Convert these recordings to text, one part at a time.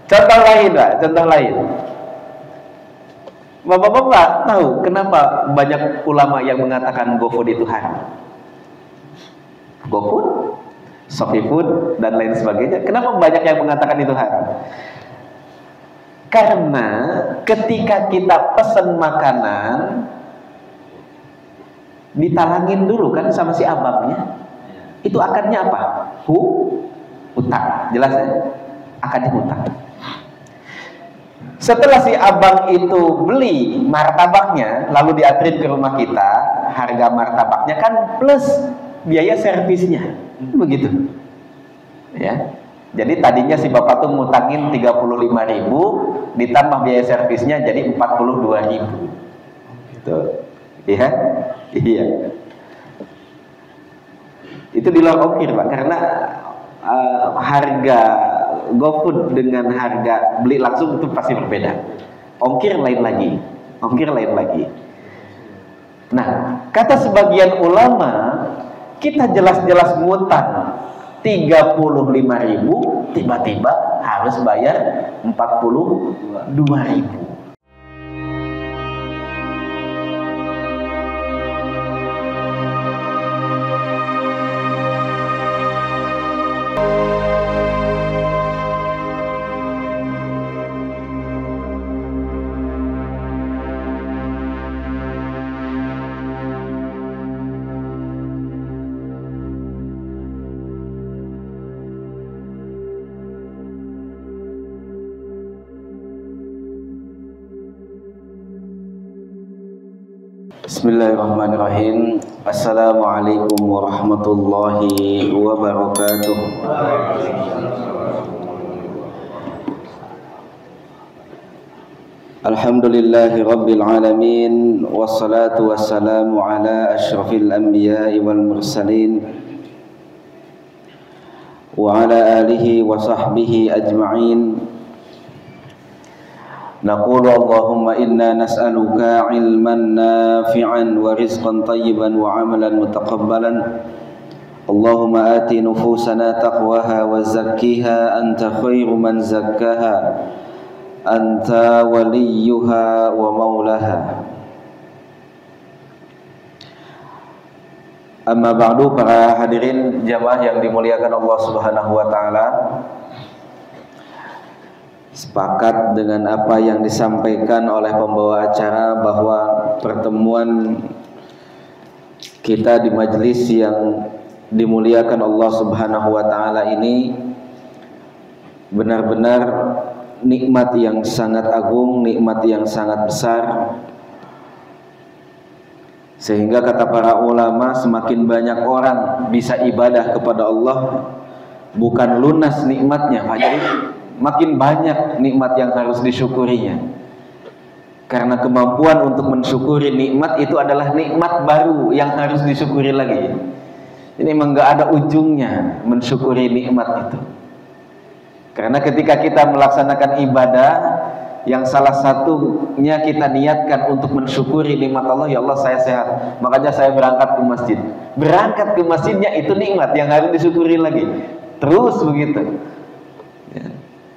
Contoh lain, Pak, contoh lain. Bapak-bapak tahu kenapa banyak ulama yang mengatakan GoFood itu haram? GoFood, ShopeeFood, dan lain sebagainya. Kenapa banyak yang mengatakan itu haram? Karena ketika kita pesan makanan, ditalangin dulu kan sama si abangnya. Itu akadnya apa? Hutang. Jelas ya? Akadnya hutang. Setelah si abang itu beli martabaknya, lalu dianterin ke rumah kita, harga martabaknya kan plus biaya servisnya, begitu. Ya, jadi tadinya si bapak tuh ngutangin 35.000, ditambah biaya servisnya jadi 42.000. Gitu. Iya, iya. Itu di luar ongkir, Pak, karena harga GoFood dengan harga beli langsung itu pasti berbeda. Ongkir lain lagi, ongkir lain lagi. Nah, kata sebagian ulama, kita jelas-jelas ngutang 35.000, tiba-tiba harus bayar 42.000. Bismillahirrahmanirrahim. Assalamualaikum warahmatullahi wabarakatuh. Alhamdulillahi rabbil alamin, wassalatu wassalamu ala asyrafil anbiya'i wal mursalin wa ala alihi wa sahbihi ajma'in. Naqulu Allahumma inna nas'aluka ilman nafi'an wa rizqan tayyiban wa amalan mutaqabbalan. Allahumma ati nufusana taqwaha wa zakkiha anta khairu man zakkaha anta waliyuha wa maulaha. Amma ba'du, para hadirin jamaah yang dimuliakan Allah Subhanahu wa taala. Sepakat dengan apa yang disampaikan oleh pembawa acara bahwa pertemuan kita di majelis yang dimuliakan Allah Subhanahu wa taala ini benar-benar nikmat yang sangat agung, nikmat yang sangat besar, sehingga kata para ulama semakin banyak orang bisa ibadah kepada Allah, bukan lunas nikmatnya, jadi makin banyak nikmat yang harus disyukurinya. Karena kemampuan untuk mensyukuri nikmat itu adalah nikmat baru yang harus disyukuri lagi. Ini memang gak ada ujungnya mensyukuri nikmat itu. Karena ketika kita melaksanakan ibadah yang salah satunya kita niatkan untuk mensyukuri nikmat Allah, ya Allah saya sehat, makanya saya berangkat ke masjid. Berangkat ke masjidnya itu nikmat yang harus disyukuri lagi. Terus begitu.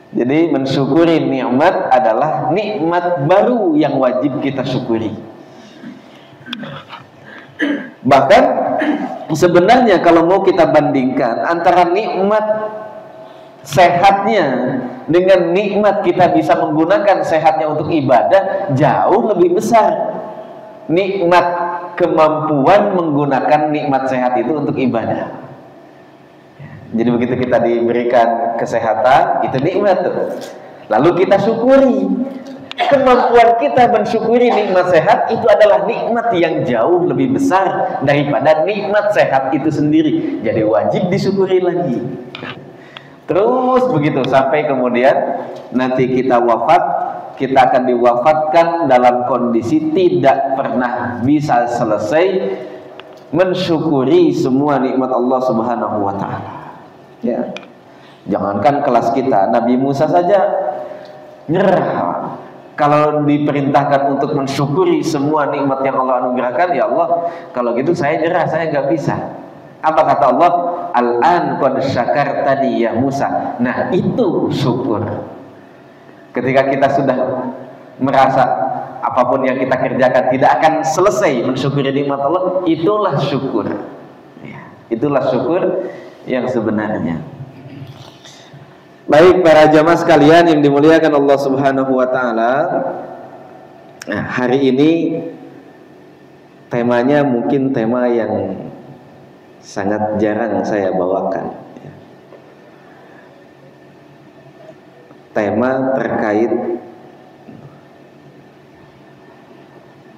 Jadi mensyukuri nikmat adalah nikmat baru yang wajib kita syukuri. Bahkan sebenarnya kalau mau kita bandingkan antara nikmat sehatnya dengan nikmat kita bisa menggunakan sehatnya untuk ibadah, jauh lebih besar nikmat kemampuan menggunakan nikmat sehat itu untuk ibadah. Jadi begitu kita diberikan kesehatan, itu nikmat tuh. Lalu kita syukuri. Kemampuan kita mensyukuri nikmat sehat itu adalah nikmat yang jauh lebih besar daripada nikmat sehat itu sendiri. Jadi wajib disyukuri lagi. Terus begitu sampai kemudian nanti kita wafat, kita akan diwafatkan dalam kondisi tidak pernah bisa selesai mensyukuri semua nikmat Allah Subhanahu wa taala. Ya, jangankan kelas kita, Nabi Musa saja nyerah. Kalau diperintahkan untuk mensyukuri semua nikmat yang Allah anugerahkan, ya Allah, kalau gitu saya nyerah, saya nggak bisa. Apa kata Allah? Al-an qad syakartani ya Musa. Nah, itu syukur. Ketika kita sudah merasa apapun yang kita kerjakan tidak akan selesai mensyukuri nikmat Allah, itulah syukur. Ya, itulah syukur yang sebenarnya. Baik para jamaah sekalian yang dimuliakan Allah Subhanahu wa taala. Nah, hari ini temanya mungkin tema yang sangat jarang saya bawakan. Tema terkait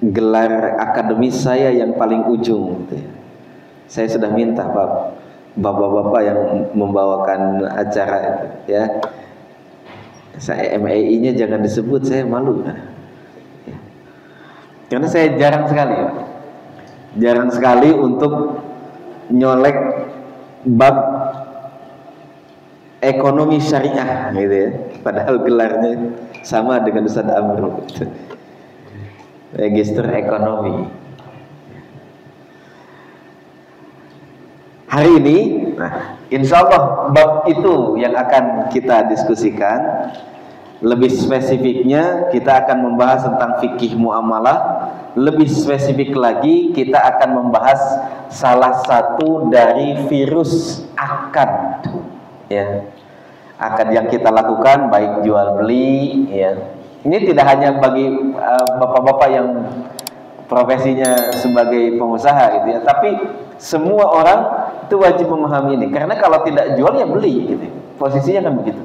gelar akademis saya yang paling ujung. Saya sudah minta bapak-bapak yang membawakan acara ya, saya MAI-nya jangan disebut, saya malu ya. Karena saya jarang sekali untuk nyolek bab ekonomi syariah gitu ya, padahal gelarnya sama dengan Ustaz Amru gitu. Register ekonomi. Hari ini, nah, insya Allah bab itu yang akan kita diskusikan. Lebih spesifiknya kita akan membahas tentang fikih muamalah. Lebih spesifik lagi kita akan membahas salah satu dari virus akad, ya, akad yang kita lakukan baik jual beli, ya. Ini tidak hanya bagi bapak-bapak yang profesinya sebagai pengusaha gitu ya, tapi semua orang itu wajib memahami ini, karena kalau tidak jual ya beli gitu. Posisinya kan begitu.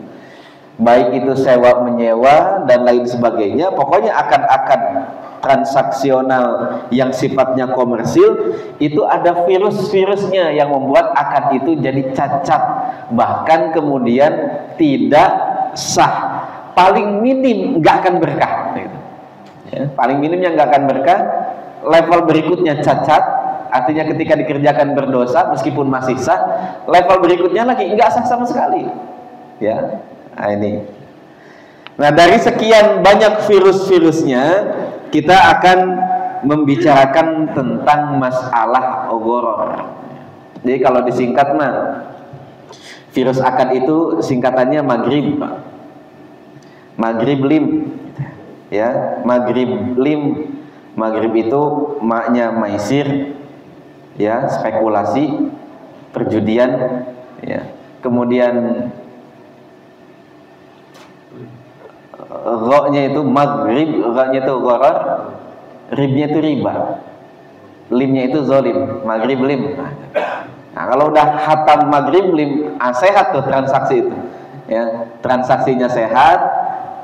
Baik itu sewa menyewa dan lain sebagainya, pokoknya akad-akad transaksional yang sifatnya komersil itu ada virus-virusnya yang membuat akad itu jadi cacat, bahkan kemudian tidak sah. Paling minim nggak akan berkah gitu. Ya, paling minimnya nggak akan berkah. Level berikutnya cacat, artinya ketika dikerjakan berdosa meskipun masih sah. Level berikutnya lagi nggak sah sama sekali, ya. Nah ini. Nah dari sekian banyak virus-virusnya, kita akan membicarakan tentang masalah ghoror. Jadi kalau disingkat mah, virus akad itu singkatannya maghrib, maghrib lim, ya, maghrib lim. Maghrib itu maknya maisir, ya, spekulasi, perjudian, ya. Kemudian ro-nya itu maghrib, ra-nya itu gharar, ribnya itu riba, limnya itu zolim, maghrib lim. Nah kalau udah hatam maghrib lim, sehat tuh transaksi itu, ya, transaksinya sehat,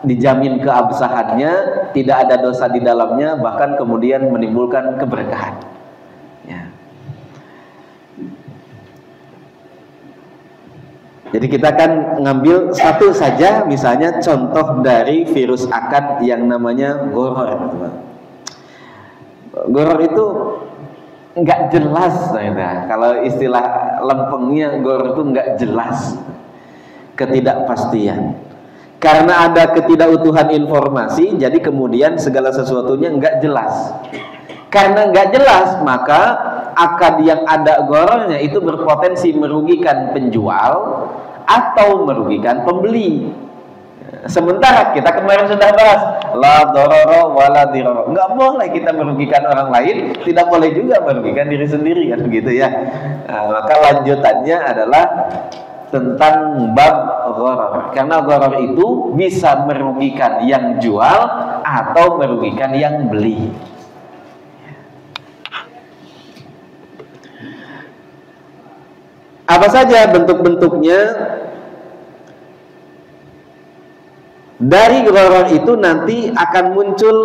dijamin keabsahannya, tidak ada dosa di dalamnya, bahkan kemudian menimbulkan keberkahan, ya. Jadi kita akan ngambil satu saja, misalnya contoh dari virus akad yang namanya ghoror. Ghoror itu nggak jelas, nah, kalau istilah lempengnya ghoror itu nggak jelas, ketidakpastian. Karena ada ketidakutuhan informasi, jadi kemudian segala sesuatunya nggak jelas. Karena nggak jelas, maka akad yang ada ghorornya itu berpotensi merugikan penjual atau merugikan pembeli. Sementara kita kemarin sudah bahas la dororo wala diroro, nggak boleh kita merugikan orang lain, tidak boleh juga merugikan diri sendiri, kan begitu ya. Nah, maka lanjutannya adalah tentang bab ghoror, karena ghoror itu bisa merugikan yang jual atau merugikan yang beli. Apa saja bentuk-bentuknya? Dari ghoror itu nanti akan muncul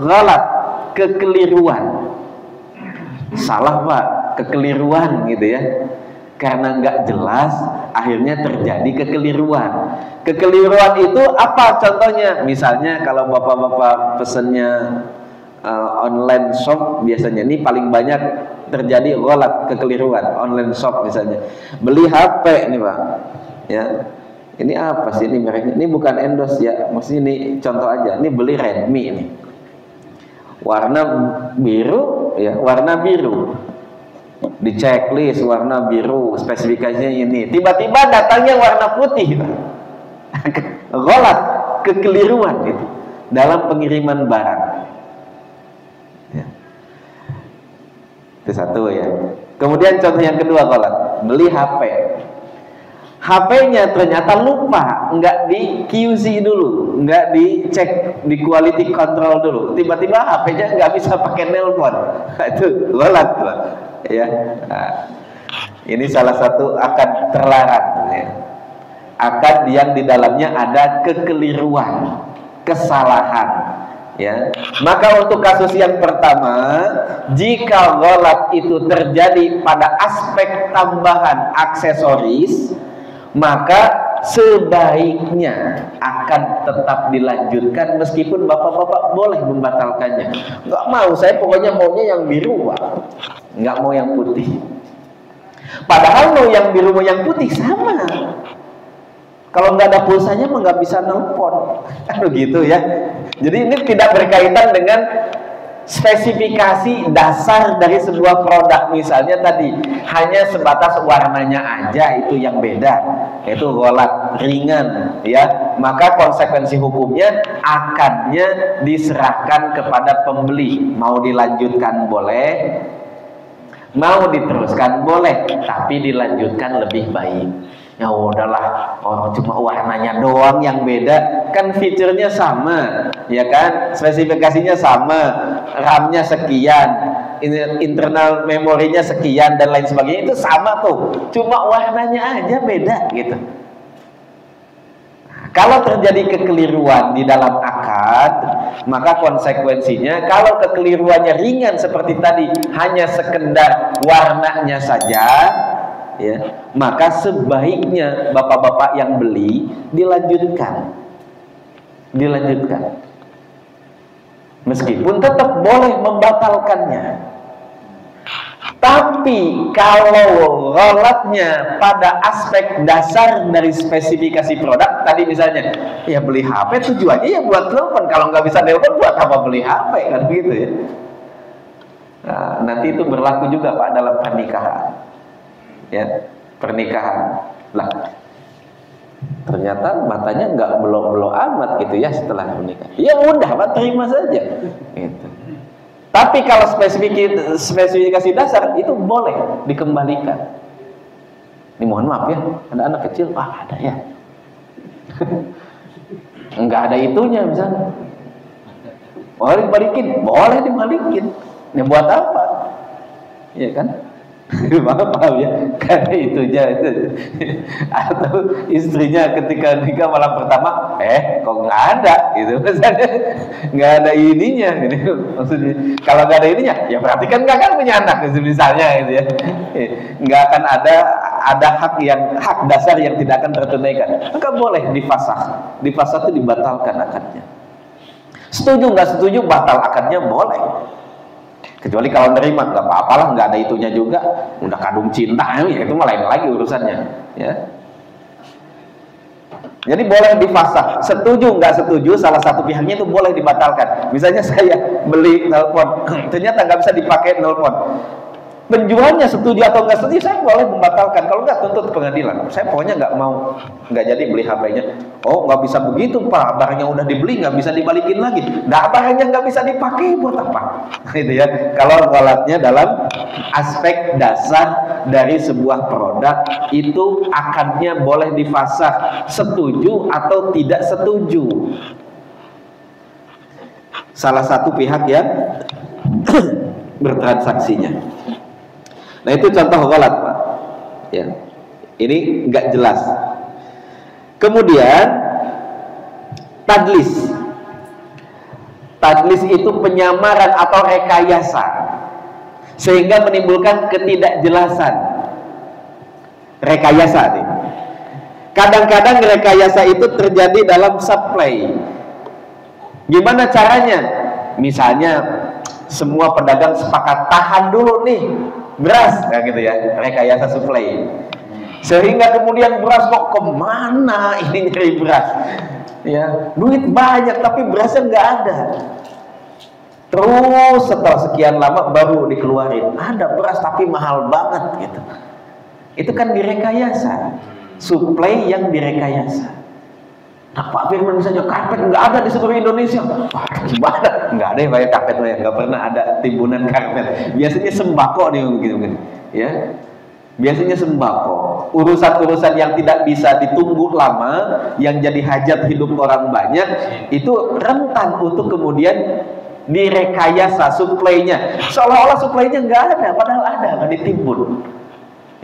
ghalat, kekeliruan. Salah pak, kekeliruan gitu ya. Karena nggak jelas, akhirnya terjadi kekeliruan. Kekeliruan itu apa contohnya? Misalnya kalau bapak-bapak pesennya online shop, biasanya ini paling banyak terjadi ghalat, kekeliruan online shop. Misalnya beli HP nih pak, ya, ini apa sih ini mereknya? Ini bukan endorse ya, maksudnya ini contoh aja. Ini beli Redmi ini, warna biru, ya, warna biru, di checklist warna biru, spesifikasinya ini, tiba-tiba datangnya warna putih. Ghalat, kekeliruan itu dalam pengiriman barang. Ya. Itu satu ya. Kemudian contoh yang kedua, kalau beli HP, HP-nya ternyata lupa, nggak di QC dulu, nggak dicek di quality control dulu, tiba-tiba HP-nya nggak bisa pakai nelpon. Itu golat, ya. Nah, ini salah satu akad terlarang, ya. Akad yang di dalamnya ada kekeliruan, kesalahan. Ya, maka untuk kasus yang pertama, jika ghalat itu terjadi pada aspek tambahan aksesoris, maka sebaiknya akan tetap dilanjutkan meskipun bapak-bapak boleh membatalkannya. Nggak mau, saya pokoknya maunya yang biru, Pak. Nggak mau yang putih. Padahal mau yang biru mau yang putih sama. Kalau nggak ada pulsanya mah nggak bisa nelpon, kan begitu ya. Jadi ini tidak berkaitan dengan spesifikasi dasar dari sebuah produk. Misalnya tadi hanya sebatas warnanya aja, itu yang beda, yaitu ghalat ringan, ya. Maka konsekuensi hukumnya akadnya diserahkan kepada pembeli. Mau dilanjutkan boleh, mau diteruskan boleh, tapi dilanjutkan lebih baik. Ya udahlah, oh, cuma warnanya doang yang beda, kan fiturnya sama, ya kan, spesifikasinya sama, RAM-nya sekian, internal memorinya sekian dan lain sebagainya, itu sama tuh, cuma warnanya aja beda gitu. Kalau terjadi kekeliruan di dalam akad, maka konsekuensinya kalau kekeliruannya ringan seperti tadi, hanya sekedar warnanya saja, ya, maka sebaiknya bapak-bapak yang beli dilanjutkan, meskipun tetap boleh membatalkannya. Tapi kalau ghalatnya pada aspek dasar dari spesifikasi produk tadi, misalnya ya beli HP tujuannya ya buat telepon, kalau nggak bisa telepon buat apa beli HP, kan gitu ya. Nah, nanti itu berlaku juga Pak dalam pernikahan. Ya, pernikahan lah, ternyata matanya nggak belok-belok amat gitu ya setelah menikah, ya udah Pak, terima saja gitu. Tapi kalau spesifikasi dasar itu boleh dikembalikan. Ini mohon maaf ya, ada anak kecil, ada ya nggak ada itunya misalnya, boleh dibalikin, boleh dibalikin, ini buat apa, ya kan? Maaf ya, karena itunya itu. Atau istrinya ketika nikah malam pertama, kok nggak ada gitu, misalnya nggak ada ininya gitu. Maksudnya kalau nggak ada ininya, ya berarti kan nggak akan punya anak misalnya gitu ya. Nggak akan ada hak dasar yang tidak akan tertunaikan, maka boleh difasakh. Difasakh itu dibatalkan akadnya. Setuju nggak setuju batal akadnya boleh. Kecuali kalau nerima, nggak apa-apa lah, nggak ada itunya juga, udah kadung cinta, ya itu mah lain lagi urusannya, ya. Jadi boleh difasakh. Setuju nggak setuju, salah satu pihaknya itu boleh dibatalkan. Misalnya saya beli nelpon, ternyata nggak bisa dipakai nelpon. Penjualnya setuju atau nggak setuju, saya boleh membatalkan. Kalau nggak, tuntut pengadilan. Saya pokoknya nggak jadi beli HP-nya. Oh, nggak bisa begitu Pak, barangnya udah dibeli nggak bisa dibalikin lagi. Nah, barangnya nggak bisa dipakai buat apa? Gitu ya. Kalau ghalatnya dalam aspek dasar dari sebuah produk, itu akadnya boleh difasakh, setuju atau tidak setuju salah satu pihak yang bertransaksinya. Nah, itu contoh ghalat Pak, ya. Ini nggak jelas. Kemudian tadlis. Tadlis itu penyamaran atau rekayasa sehingga menimbulkan ketidakjelasan. Rekayasa nih. Kadang-kadang rekayasa itu terjadi dalam supply. Gimana caranya? Misalnya semua pedagang sepakat tahan dulu nih beras, kayak gitu ya, rekayasa supply. Sehingga kemudian beras kok kemana ini nyari beras, ya, duit banyak tapi berasnya nggak ada. Terus setelah sekian lama baru dikeluarin, ada beras tapi mahal banget gitu. Itu kan direkayasa, supply yang direkayasa. Nah, Pak Firman misalnya, karpet nggak ada di seluruh Indonesia. Wah, gimana? Nggak ada yang pakai karpet, nggak pernah ada timbunan karpet. Biasanya sembako nih gitu, ya. Biasanya sembako. Urusan-urusan yang tidak bisa ditunggu lama, yang jadi hajat hidup orang banyak, itu rentan untuk kemudian direkayasa suplainya. Seolah-olah suplainya nggak ada, padahal ada, nggak ditimbun.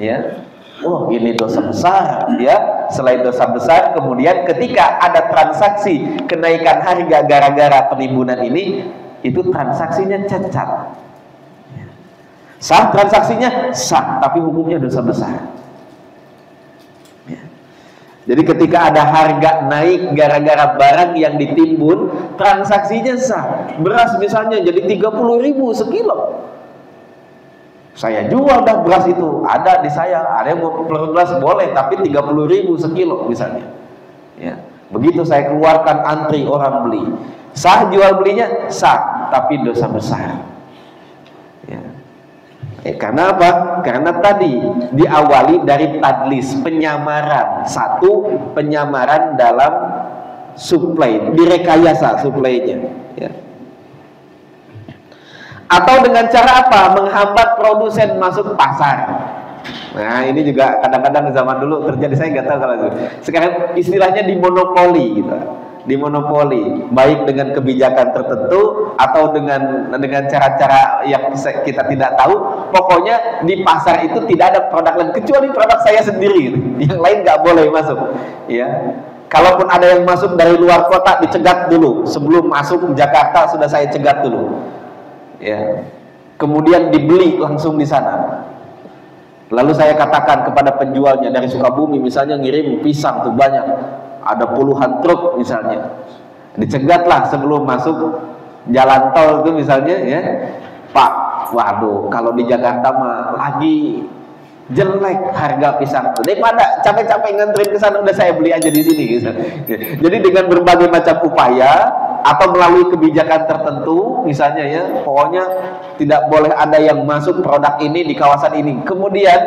Ya. Oh, ini dosa besar, ya. Selain dosa besar, kemudian ketika ada transaksi kenaikan harga gara-gara penimbunan ini, itu transaksinya cacat. Sah transaksinya? Sah, tapi hukumnya dosa besar. Ya. Jadi ketika ada harga naik gara-gara barang yang ditimbun, transaksinya sah. Beras misalnya jadi 30.000 sekilo. Saya jual dah beras itu, ada di saya, ada yang mau beras boleh, tapi 30.000 sekilo misalnya. Ya. Begitu saya keluarkan antri orang beli, sah jual belinya? Sah, tapi dosa besar. Ya. Karena apa? Karena tadi diawali dari tadlis, penyamaran. Satu, penyamaran dalam suplai, direkayasa suplainya. Ya. Atau dengan cara apa? Menghambat produsen masuk pasar. Nah, ini juga kadang-kadang zaman dulu terjadi, saya nggak tahu kalau itu. Sekarang istilahnya dimonopoli gitu. Dimonopoli, baik dengan kebijakan tertentu atau dengan cara-cara yang kita tidak tahu. Pokoknya di pasar itu tidak ada produk lain kecuali produk saya sendiri gitu. Yang lain nggak boleh masuk, ya. Kalaupun ada yang masuk dari luar kota, dicegat dulu. Sebelum masuk Jakarta sudah saya cegat dulu. Ya, kemudian dibeli langsung di sana. Lalu saya katakan kepada penjualnya dari Sukabumi misalnya, ngirim pisang tuh banyak, ada puluhan truk misalnya, dicegatlah sebelum masuk jalan tol itu misalnya, ya Pak, waduh kalau di Jakarta mah lagi jelek harga pisang, daripada capek-capek nganterin ke sana, udah saya beli aja di sini gitu. Jadi dengan berbagai macam upaya atau melalui kebijakan tertentu misalnya, ya pokoknya tidak boleh ada yang masuk produk ini di kawasan ini. Kemudian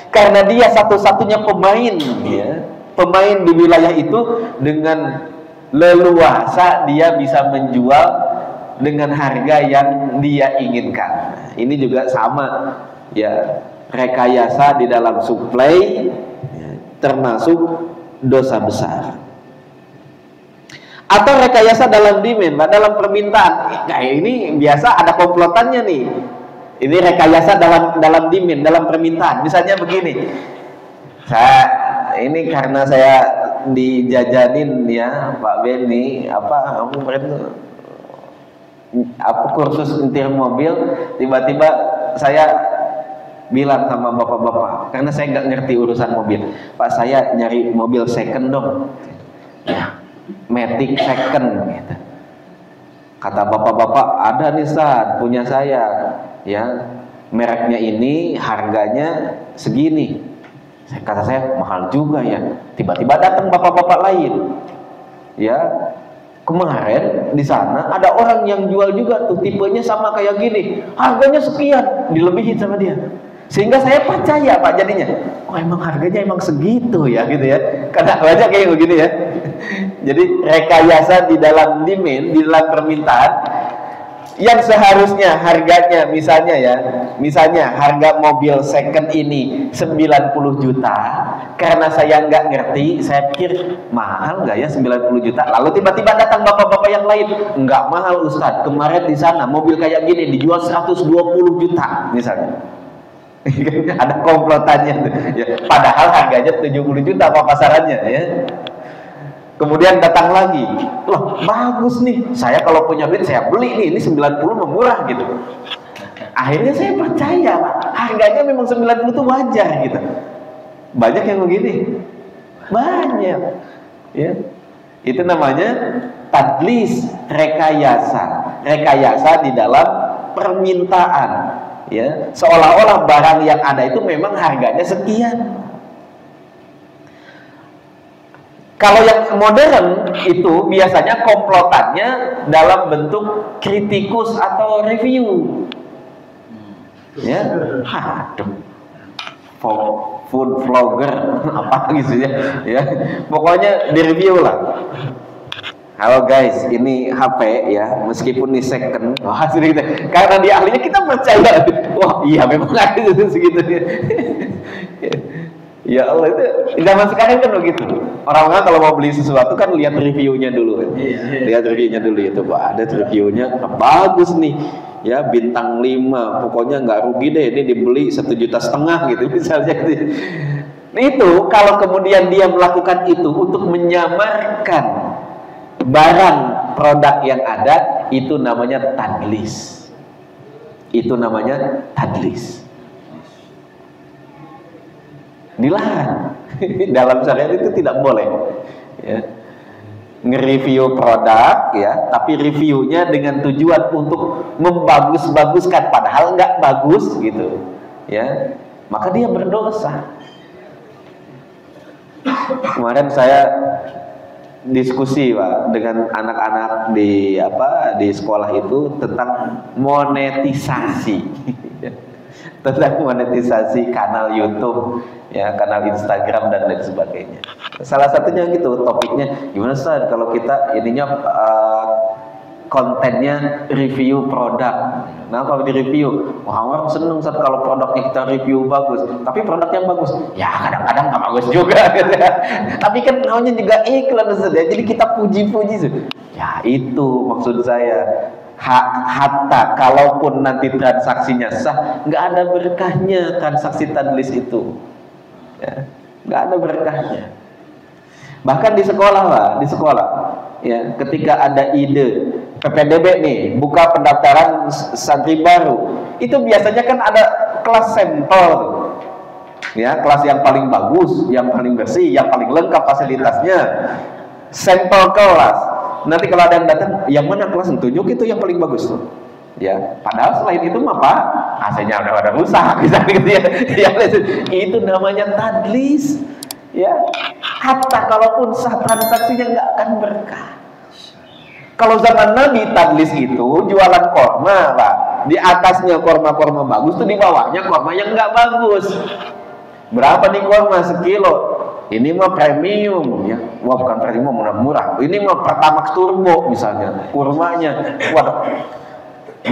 karena dia satu-satunya pemain, ya, pemain di wilayah itu, dengan leluasa dia bisa menjual dengan harga yang dia inginkan. Ini juga sama, ya, rekayasa di dalam suplai, ya, termasuk dosa besar. Atau rekayasa dalam demand, dalam permintaan. Kayak ini biasa ada komplotannya nih. Ini rekayasa dalam demand, dalam permintaan. Misalnya begini, ini karena saya dijajanin, ya Pak Benny, kursus nyetir mobil, tiba-tiba saya bilang sama bapak-bapak, karena saya nggak ngerti urusan mobil, Pak saya nyari mobil second dong, ya, Matic second gitu. Kata bapak-bapak, ada nih Ustaz, punya saya, ya mereknya ini, harganya segini. Kata saya, mahal juga ya. Tiba-tiba datang bapak-bapak lain, ya kemarin di sana ada orang yang jual juga tuh, tipenya sama kayak gini, harganya sekian, dilebihin sama dia. Sehingga saya percaya Pak jadinya, oh emang harganya emang segitu ya gitu ya. Karena banyak kayak begini ya. Jadi rekayasa di dalam demand, di dalam permintaan, yang seharusnya harganya misalnya harga mobil second ini 90 juta, karena saya nggak ngerti, saya pikir mahal nggak ya 90 juta. Lalu tiba-tiba datang bapak-bapak yang lain, nggak mahal Ustadz, kemarin di sana mobil kayak gini dijual 120 juta misalnya. Ada komplotannya tuh, ya. Padahal harganya 70 juta apa pasarannya, ya. Kemudian datang lagi, loh bagus nih, saya kalau punya duit saya beli nih, ini 90 murah gitu. Akhirnya saya percaya Pak, harganya memang 90 itu wajar gitu. Banyak yang begini, banyak, ya. Itu namanya tadlis, rekayasa di dalam permintaan, ya, seolah-olah barang yang ada itu memang harganya sekian. Kalau yang modern itu biasanya komplotannya dalam bentuk kritikus atau review, ya, aduh, food vlogger, apa gitu ya. Pokoknya di-review lah. Halo guys, ini HP ya, meskipun ini second, gitu. Karena dia ahlinya kita percaya. Wah, iya memang ada segitu. Ya Allah, itu zaman sekarang kan begitu. Orang-orang kalau mau beli sesuatu kan lihat reviewnya dulu kan. Lihat reviewnya dulu itu, Pak. Ada reviewnya bagus nih. Ya bintang 5, pokoknya nggak rugi deh, ini dibeli 1,5 juta gitu misalnya. Itu kalau kemudian dia melakukan itu untuk menyamarkan barang produk yang ada, itu namanya tadlis. Itu namanya tadlis. Dilarang. Dalam syariat itu tidak boleh. Ya. Nge-review produk ya, tapi reviewnya dengan tujuan untuk membagus-baguskan padahal nggak bagus gitu ya, maka dia berdosa. Kemarin saya diskusi Pak dengan anak-anak di sekolah itu tentang monetisasi tentang monetisasi kanal YouTube ya, kanal Instagram dan lain sebagainya. Salah satunya gitu topiknya, gimana Ustaz kalau kita ininya kontennya review produk. Nah kalau di review, orang seneng Ustaz kalau produknya kita review bagus, tapi produknya bagus ya kadang-kadang nggak bagus juga gitu ya. Tapi kan namanya juga iklan Ustaz ya, jadi kita puji-puji ya. Itu maksud saya, hatta kalaupun nanti transaksinya sah, nggak ada berkahnya transaksi tadlis itu ya, nggak ada berkahnya. Bahkan di sekolah Pak, di sekolah ya, ketika ada ide PPDB nih buka pendaftaran santri baru, itu biasanya kan ada kelas sampel ya, kelas yang paling bagus, yang paling bersih, yang paling lengkap fasilitasnya, sampel kelas. Nanti kalau ada yang datang, yang mana kelas tunjuk itu yang paling bagus tuh. Ya, padahal selain itu mah Pak, AC-nya udah rusak gitu ya. Itu namanya tadlis. Ya, hatta kalaupun sah transaksinya nggak akan berkah. Kalau zaman Nabi tadlis itu jualan korma Pak, di atasnya korma bagus tuh, di bawahnya korma yang nggak bagus. Berapa nih korma sekilo? Ini mah premium ya. Wah bukan premium, murah. Ini mah Pertamax turbo misalnya. Kurmanya. Waduh.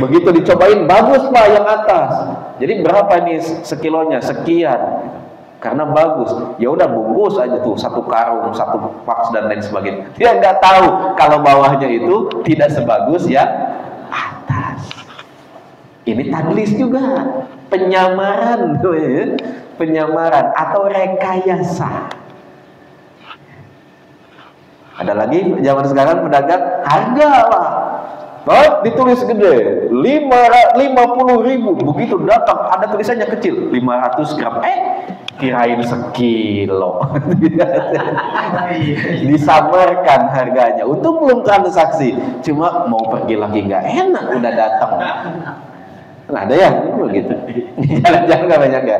Begitu dicobain bagus Pak yang atas. Jadi berapa nih sekilonya? Sekian. Karena bagus. Ya udah bungkus aja tuh, 1 karung, 1 box dan lain sebagainya. Dia nggak tahu kalau bawahnya itu tidak sebagus yang atas. Ini tadlis juga. Penyamaran tuh ya. Penyamaran atau rekayasa. Ada lagi zaman sekarang pedagang harga Pak. Ditulis gede 50.000, begitu datang ada tulisannya kecil 500 gram, kirain sekilo. Disamarkan harganya. Untung belum transaksi, cuma mau pergi lagi nggak enak udah datang. Nah, ada ya begitu. Jalan-jalan nggak banyak ya.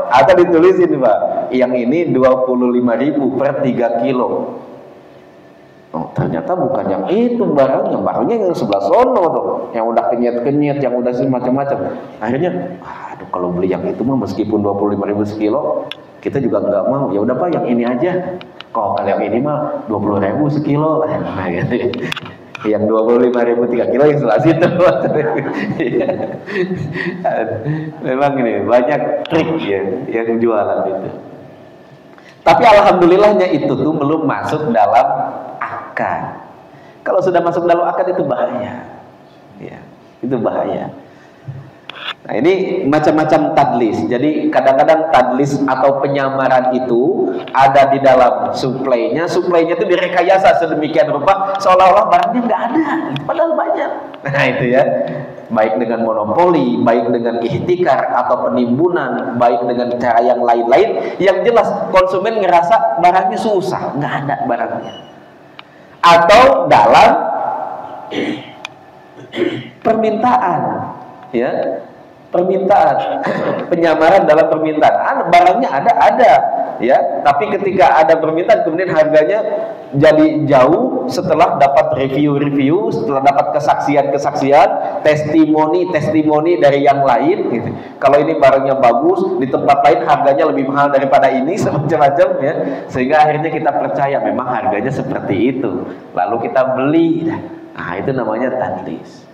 Atau ditulisin Pak, yang ini 25.000 per 3 kilo. Oh, ternyata bukan yang itu barangnya yang sebelah sono tuh, yang udah kenyet, yang udah macam-macam. Akhirnya, aduh kalau beli yang itu mah meskipun 25.000 sekilo, kita juga nggak mau. Ya udah Pak, yang ini aja. Kalau yang ini mah 20.000 sekilo, nah, gitu. Yang 25.000 3 kilo yang sebelah situ. Memang ini banyak trik ya yang jualan itu. Tapi alhamdulillahnya itu tuh belum masuk dalam akad. Kalau sudah masuk dalam akad itu bahaya. Ya, itu bahaya. Nah, ini macam-macam tadlis. Jadi kadang-kadang tadlis atau penyamaran itu ada di dalam suplainya. Suplainya itu direkayasa sedemikian rupa seolah-olah barangnya nggak ada, padahal banyak. Nah, itu ya. Baik dengan monopoli, baik dengan ihtikar atau penimbunan, baik dengan cara yang lain-lain, yang jelas konsumen ngerasa barangnya susah, nggak ada barangnya. Atau dalam permintaan, ya, permintaan, penyamaran dalam permintaan, barangnya ada, ya, tapi ketika ada permintaan kemudian harganya jadi jauh setelah dapat review-review, setelah dapat kesaksian-kesaksian, testimoni dari yang lain gitu. Kalau ini barangnya bagus, di tempat lain harganya lebih mahal daripada ini, semacam-macam ya, sehingga akhirnya kita percaya memang harganya seperti itu, lalu kita beli. Nah, itu namanya tadlis.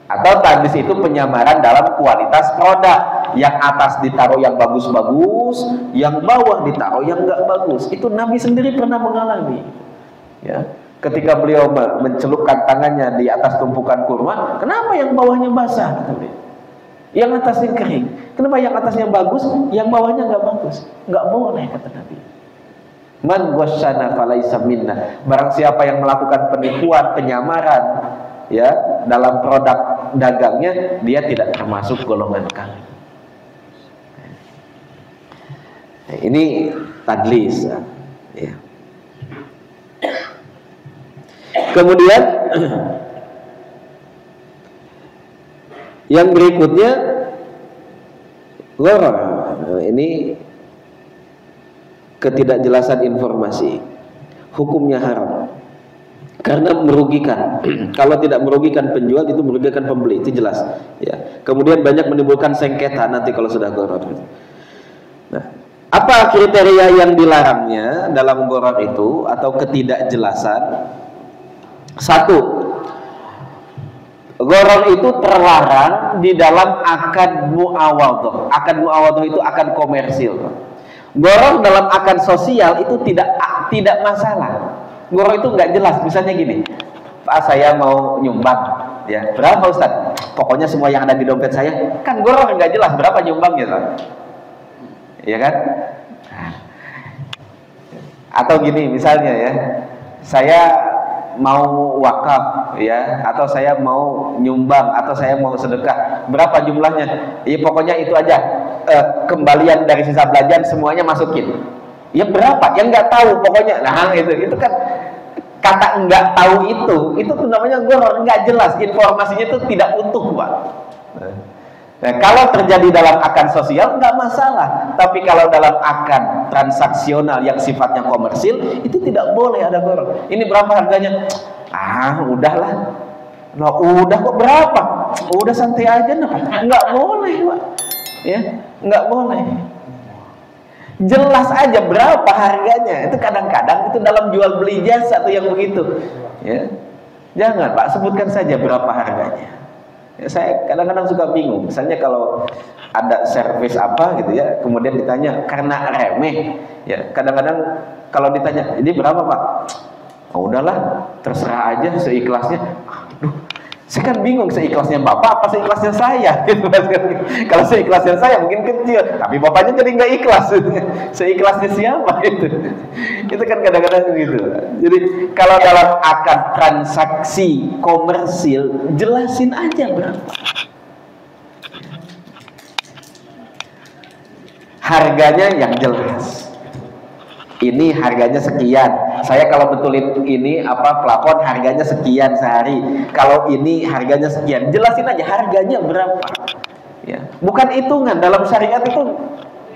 Atau tadlis itu penyamaran dalam kualitas produk, yang atas ditaruh yang bagus-bagus, yang bawah ditaruh yang enggak bagus. Itu Nabi sendiri pernah mengalami. Ya, ketika beliau mencelupkan tangannya di atas tumpukan kurma, kenapa yang bawahnya basah? Yang atasnya kering. Kenapa yang atasnya bagus, yang bawahnya enggak bagus? Enggak boleh, kata Nabi. Man ghasyana falaysa minna. Barang siapa yang melakukan penipuan, penyamaran, ya, dalam produk dagangnya, dia tidak termasuk golongan kami. Ini tadlis ya. Kemudian yang berikutnya gharar. Ini ketidakjelasan informasi, hukumnya haram karena merugikan. Kalau tidak merugikan penjual, itu merugikan pembeli, itu jelas ya. Kemudian banyak menimbulkan sengketa nanti kalau sudah gharar. Nah, apa kriteria yang dilarangnya dalam gharar itu atau ketidakjelasan? Satu, gharar itu terlarang di dalam akad muawadhah. Akad muawadhah itu akad komersil. Gharar dalam akad sosial itu tidak masalah. Gharar itu nggak jelas. Misalnya gini, Pak, saya mau nyumbang, ya, berapa Ustaz? Pokoknya semua yang ada di dompet saya. Kan gharar nggak jelas berapa nyumbangnya, Pak. Ya kan? Atau gini misalnya ya, saya mau wakaf ya, atau saya mau nyumbang, atau saya mau sedekah, berapa jumlahnya? Ya pokoknya itu aja, kembalian dari sisa belanjaan semuanya masukin. Ya berapa? Yang nggak tahu pokoknya. Nah itu kan kata nggak tahu itu tuh namanya gharar, nggak jelas, informasinya itu tidak utuh, Pak. Nah, kalau terjadi dalam akad sosial nggak masalah, tapi kalau dalam akad transaksional yang sifatnya komersil itu tidak boleh ada gharar. Ini berapa harganya? Udahlah. Nah, udah kok berapa? Udah santai aja, nah. Nggak boleh, Pak. Ya, nggak boleh. Jelas aja berapa harganya. Itu kadang-kadang itu dalam jual beli jasa tuh yang begitu. Ya, jangan, Pak, sebutkan saja berapa harganya. Ya, saya kadang-kadang suka bingung. Misalnya kalau ada servis apa gitu ya, kemudian ditanya karena remeh, ya kadang-kadang kalau ditanya ini berapa Pak? Udahlah, terserah aja seikhlasnya. Aduh, saya kan bingung, seikhlasnya Bapak apa seikhlasnya saya? Gitu. Kalau seikhlasnya saya mungkin kecil, tapi Bapaknya jadi nggak ikhlas. Seikhlasnya siapa itu? Itu kan kadang-kadang gitu. Jadi kalau dalam akad transaksi komersil, jelasin aja berapa. Harganya yang jelas. Ini harganya sekian. Saya kalau betulin ini plafon harganya sekian sehari. Kalau ini harganya sekian. Jelasin aja harganya berapa. Ya. Bukan hitungan, dalam syariat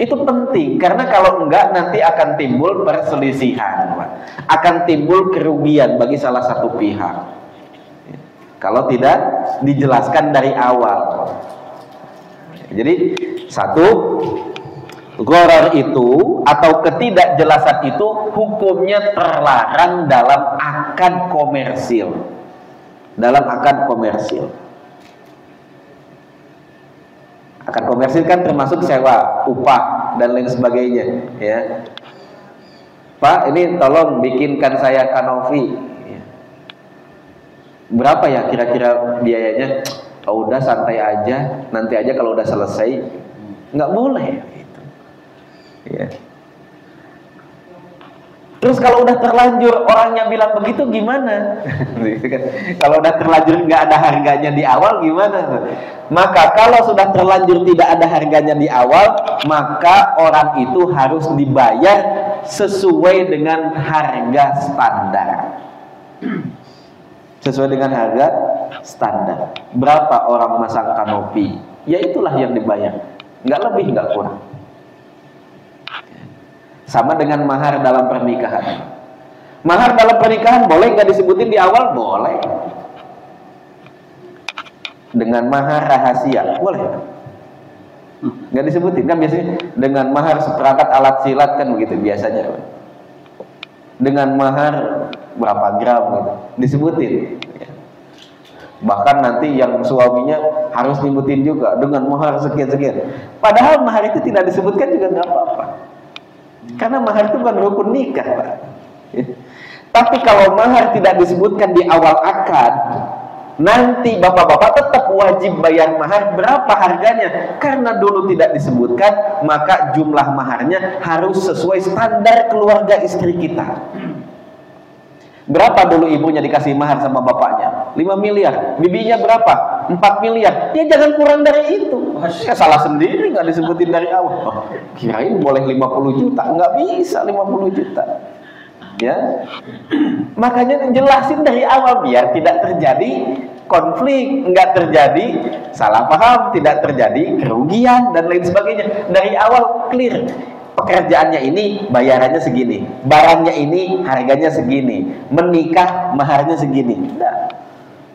itu penting, karena kalau enggak nanti akan timbul perselisihan, Pak. Akan timbul kerugian bagi salah satu pihak. Ya. Kalau tidak dijelaskan dari awal. Jadi satu, gharar itu atau ketidakjelasan itu hukumnya terlarang dalam akad komersil. Dalam akad komersil. Akad komersil kan termasuk sewa, upah dan lain sebagainya, ya. Pak, ini tolong bikinkan saya kanopi. Berapa ya kira-kira biayanya? Udah santai aja, nanti aja kalau udah selesai. Nggak boleh. Ya. Terus kalau udah terlanjur orangnya bilang begitu gimana? Kalau udah terlanjur nggak ada harganya di awal gimana? Maka kalau sudah terlanjur tidak ada harganya di awal, maka orang itu harus dibayar sesuai dengan harga standar. Sesuai dengan harga standar. Berapa orang masang kanopi? Ya itulah yang dibayar. Nggak lebih, nggak kurang. Sama dengan mahar dalam pernikahan. Mahar dalam pernikahan boleh nggak disebutin di awal? Boleh. Dengan mahar rahasia, boleh. Nggak disebutin kan biasanya. Dengan mahar seperangkat alat silat kan begitu biasanya. Dengan mahar berapa gram gitu, disebutin. Bahkan nanti yang suaminya harus nyebutin juga dengan mahar sekian-sekian. Padahal mahar itu tidak disebutkan juga nggak apa-apa. Karena mahar itu bukan rukun nikah, Pak. Tapi kalau mahar tidak disebutkan di awal akad, nanti bapak-bapak tetap wajib bayar mahar. Berapa harganya? Karena dulu tidak disebutkan, maka jumlah maharnya harus sesuai standar keluarga istri kita. Berapa dulu ibunya dikasih mahar sama bapaknya? 5 miliar. Bibinya berapa? 4 miliar. Ya jangan kurang dari itu. Ya salah sendiri, nggak disebutin dari awal. Oh, kirain boleh 50 juta. Nggak bisa 50 juta. Ya, makanya jelasin dari awal biar tidak terjadi konflik, nggak terjadi salah paham, tidak terjadi kerugian dan lain sebagainya. Dari awal clear, pekerjaannya ini bayarannya segini, barangnya ini harganya segini, menikah maharnya segini. Nah,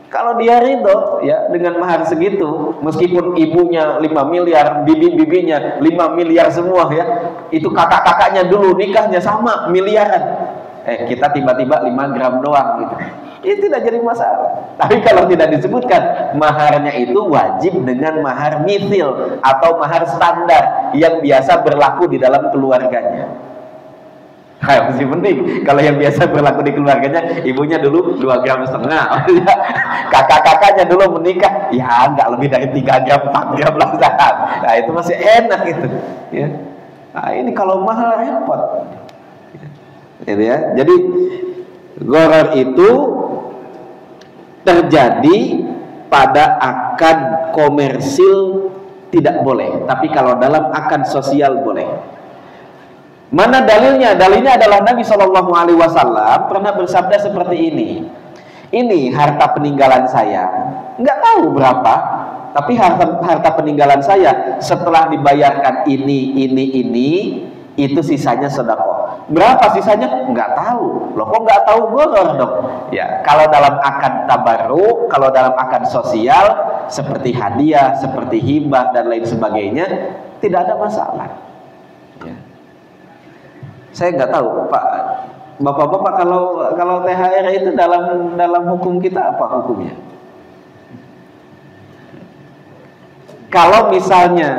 kalau dia ridho ya dengan mahar segitu, meskipun ibunya 5 miliar, bibi-bibinya 5 miliar semua ya, itu kakak-kakaknya dulu nikahnya sama miliaran. Kita tiba-tiba 5 gram doang gitu. Itu tidak jadi masalah. Tapi kalau tidak disebutkan, maharnya itu wajib dengan mahar mithil atau mahar standar yang biasa berlaku di dalam keluarganya. Masih penting. Kalau yang biasa berlaku di keluarganya, ibunya dulu 2,5 gram. Kakak-kakaknya dulu menikah, ya nggak lebih dari 3 gram, 4 gram lah. Nah itu masih enak gitu. Ya. Nah ini kalau mahal repot. Gitu ya. Jadi gharar itu terjadi pada akad komersil tidak boleh, tapi kalau dalam akad sosial boleh. Mana dalilnya? Dalilnya adalah Nabi Shallallahu Alaihi Wasallam pernah bersabda seperti ini. Ini harta peninggalan saya, nggak tahu berapa, tapi harta peninggalan saya setelah dibayarkan ini, itu sisanya sedekah. Berapa sisanya? Nggak tahu. Loh kok nggak tahu gharar dong? Ya, kalau dalam akad tabarruk, kalau dalam akad sosial seperti hadiah, seperti hibah dan lain sebagainya, tidak ada masalah. Ya. Saya nggak tahu, Pak. Bapak-bapak kalau THR itu dalam hukum kita apa hukumnya? Kalau misalnya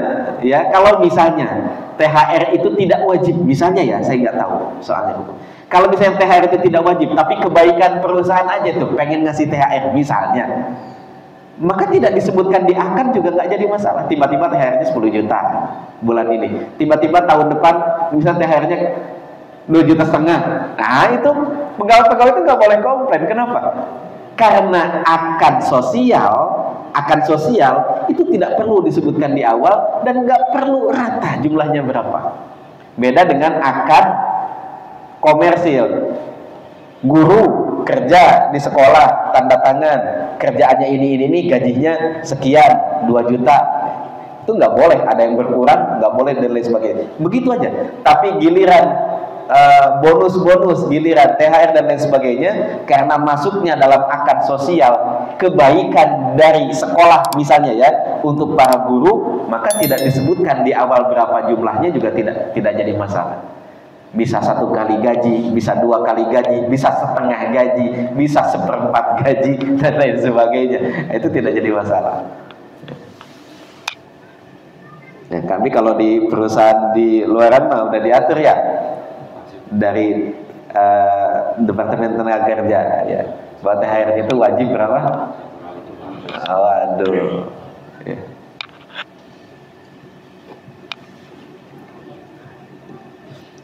THR itu tidak wajib, misalnya ya, saya nggak tahu soalnya hukum. Kalau misalnya THR itu tidak wajib, tapi kebaikan perusahaan aja tuh pengen ngasih THR misalnya, maka tidak disebutkan di akad juga nggak jadi masalah. Tiba-tiba THR-nya 10 juta bulan ini, tiba-tiba tahun depan misalnya THR-nya 2,5 juta. Nah itu pegawai-pegawai itu nggak boleh komplain. Kenapa? Karena akad sosial itu tidak perlu disebutkan di awal dan nggak perlu rata jumlahnya berapa. Beda dengan akad komersil. Guru kerja di sekolah, tanda tangan, kerjaannya ini, gajinya sekian, 2 juta. Itu nggak boleh, ada yang berkurang, nggak boleh dan lain sebagainya. Begitu aja. Tapi giliran bonus-bonus, giliran THR dan lain sebagainya, karena masuknya dalam akad sosial kebaikan dari sekolah misalnya ya untuk para guru, maka tidak disebutkan di awal berapa jumlahnya juga tidak jadi masalah. Bisa 1 kali gaji, bisa 2 kali gaji, bisa setengah gaji, bisa 1/4 gaji dan lain sebagainya. Itu tidak jadi masalah. Ya, kami kalau di perusahaan di luaran mah udah diatur ya dari Departemen Tenaga Kerja ya, bahwa THR itu wajib berapa? Waduh. Ya.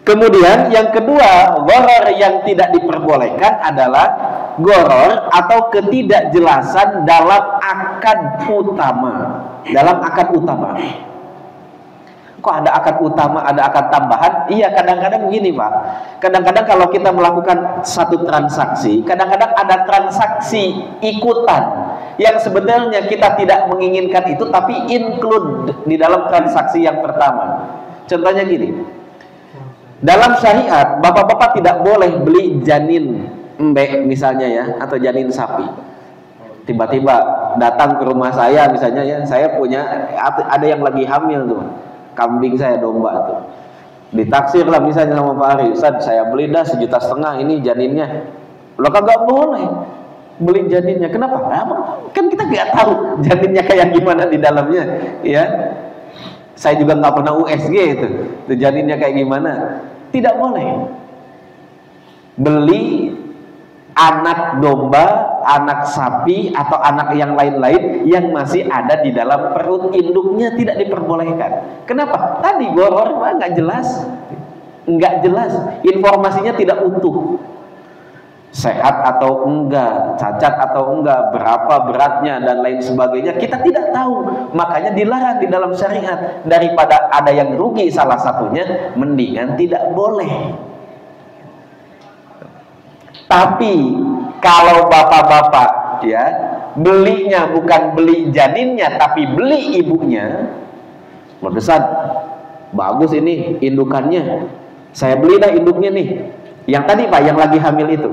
Kemudian yang kedua, gharar yang tidak diperbolehkan adalah gharar atau ketidakjelasan dalam akad utama. Dalam akad utama. Kok ada akad utama, ada akad tambahan? Iya, kadang-kadang begini Pak. Kadang-kadang kalau kita melakukan satu transaksi, kadang-kadang ada transaksi ikutan yang sebenarnya kita tidak menginginkan itu, tapi include di dalam transaksi yang pertama. Contohnya gini, Dalam syariat, bapak-bapak tidak boleh beli janin embek misalnya ya, atau janin sapi. Tiba-tiba datang ke rumah saya misalnya ya, saya punya, ada yang lagi hamil tuh, kambing saya, domba tuh. Ditaksir lah misalnya sama Pak Ari, Ustaz saya beli dah 1,5 juta ini janinnya. Lo kagak boleh beli janinnya. Kenapa? Kan kita nggak tahu janinnya kayak gimana di dalamnya, ya. Saya juga nggak pernah USG itu janinnya kayak gimana. Tidak boleh beli anak domba, anak sapi, atau anak yang lain-lain yang masih ada di dalam perut induknya, tidak diperbolehkan. Kenapa? Tadi goror nggak jelas, informasinya tidak utuh. Sehat atau enggak, cacat atau enggak, berapa beratnya dan lain sebagainya, kita tidak tahu. Makanya dilarang di dalam syariat. Daripada ada yang rugi salah satunya, mendingan tidak boleh. Tapi kalau bapak-bapak ya belinya bukan beli janinnya tapi beli ibunya, Ustaz, bagus ini indukannya, saya beli dah induknya nih. Yang tadi Pak, yang lagi hamil itu.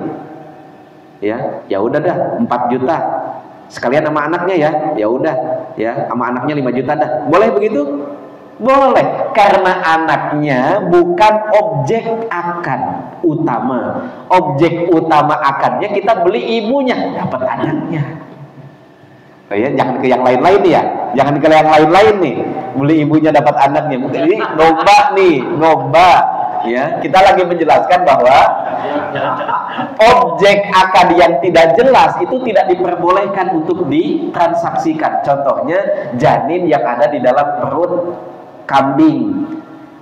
Ya udah dah 4 juta. Sekalian sama anaknya ya. Ya udah, ya, sama anaknya 5 juta dah. Boleh begitu? Boleh, karena anaknya bukan objek akad utama. Objek utama akadnya kita beli ibunya, dapat anaknya. Oh ya, jangan ke yang lain-lain ya. Jangan ke yang lain-lain nih. Beli ibunya dapat anaknya. Ini ngomba. Ya, kita lagi menjelaskan bahwa objek akad yang tidak jelas itu tidak diperbolehkan untuk ditransaksikan. Contohnya janin yang ada di dalam perut kambing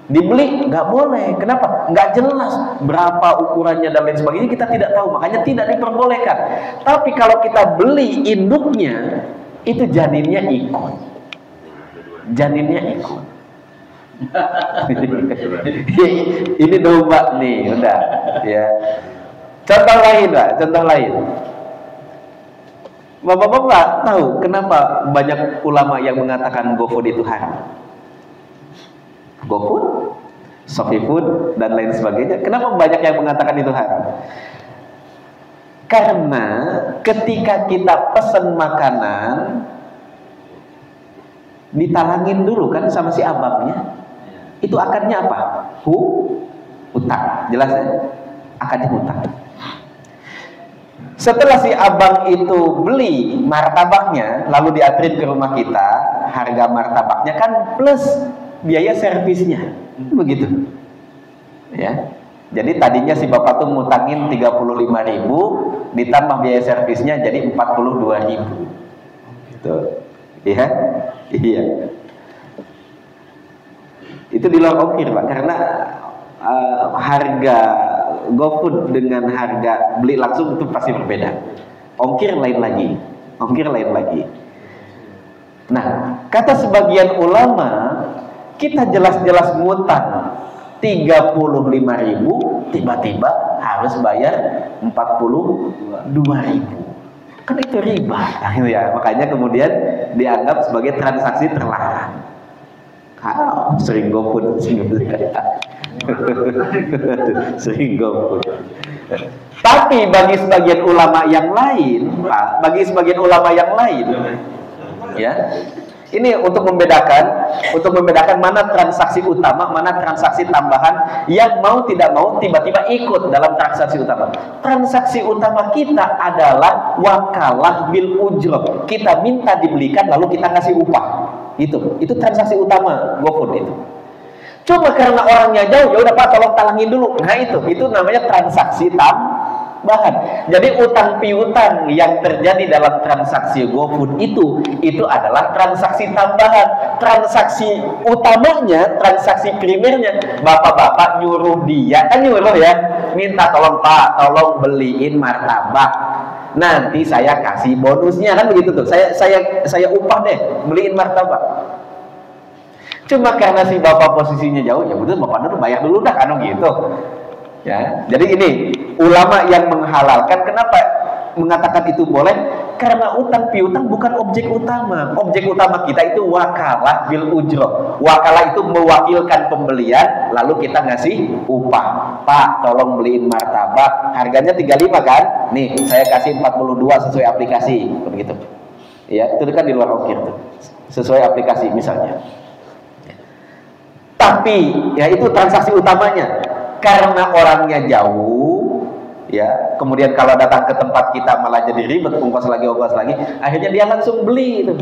dibeli, nggak boleh. Kenapa? Nggak jelas berapa ukurannya dan lain sebagainya, kita tidak tahu, makanya tidak diperbolehkan. Tapi kalau kita beli induknya, itu janinnya ikut. Ini domba nih, udah ya. Contoh lain. Bapak-bapak tahu kenapa banyak ulama yang mengatakan GoFood itu haram? GoFood, ShopeeFood dan lain sebagainya. Kenapa banyak yang mengatakan itu haram? Karena ketika kita pesan makanan, ditalangin dulu kan sama si abangnya. Itu akadnya apa? Hutang. Jelas ya? Akadnya hutang. Setelah si abang itu beli martabaknya, lalu dianterin ke rumah kita, harga martabaknya kan plus biaya servisnya. Begitu. Ya. Jadi tadinya si bapak tuh ngutangin 35.000, ditambah biaya servisnya jadi 42.000. Gitu. Iya? Iya. Itu di luar ongkir Pak, karena harga GoFood dengan harga beli langsung itu pasti berbeda. Ongkir lain lagi. Nah, kata sebagian ulama, kita jelas-jelas ngutang 35.000, tiba-tiba harus bayar 42.000. Kan itu riba, ya. Makanya kemudian dianggap sebagai transaksi terlarang. Sering GoFood. Tapi bagi sebagian ulama yang lain, Pak, ya, ini untuk membedakan mana transaksi utama, mana transaksi tambahan yang mau tidak mau tiba-tiba ikut dalam transaksi utama. Transaksi utama kita adalah wakalah bil ujroh. Kita minta dibelikan lalu kita ngasih upah. Itu transaksi utama GoFood itu. Cuma karena orangnya jauh, ya udah Pak tolong talangin dulu. Nah itu namanya transaksi tambahan. Jadi utang piutang yang terjadi dalam transaksi GoFood itu adalah transaksi tambahan. Transaksi utamanya, transaksi primernya, bapak-bapak nyuruh dia, kan nyuruh ya, minta tolong Pak, tolong beliin martabak. Nanti saya kasih bonusnya, kan begitu tuh. Saya upah deh beliin martabak. Cuma karena si bapak posisinya jauh, ya betul bapak dulu bayar dulu dah, kan gitu. Ya, jadi ini ulama yang menghalalkan, kenapa mengatakan itu boleh? Karena utang piutang bukan objek utama. Objek utama kita itu wakalah bil ujroh. Wakalah itu mewakilkan pembelian, lalu kita ngasih upah. Pak, tolong beliin martabak, harganya 35 kan? Nih, saya kasih 42 sesuai aplikasi, begitu. Ya, itu kan di luar ongkir tuh. Sesuai aplikasi misalnya. Tapi ya itu transaksi utamanya. Karena orangnya jauh, ya, kemudian kalau datang ke tempat kita malah jadi ribet, ongkos lagi, akhirnya dia langsung beli itu.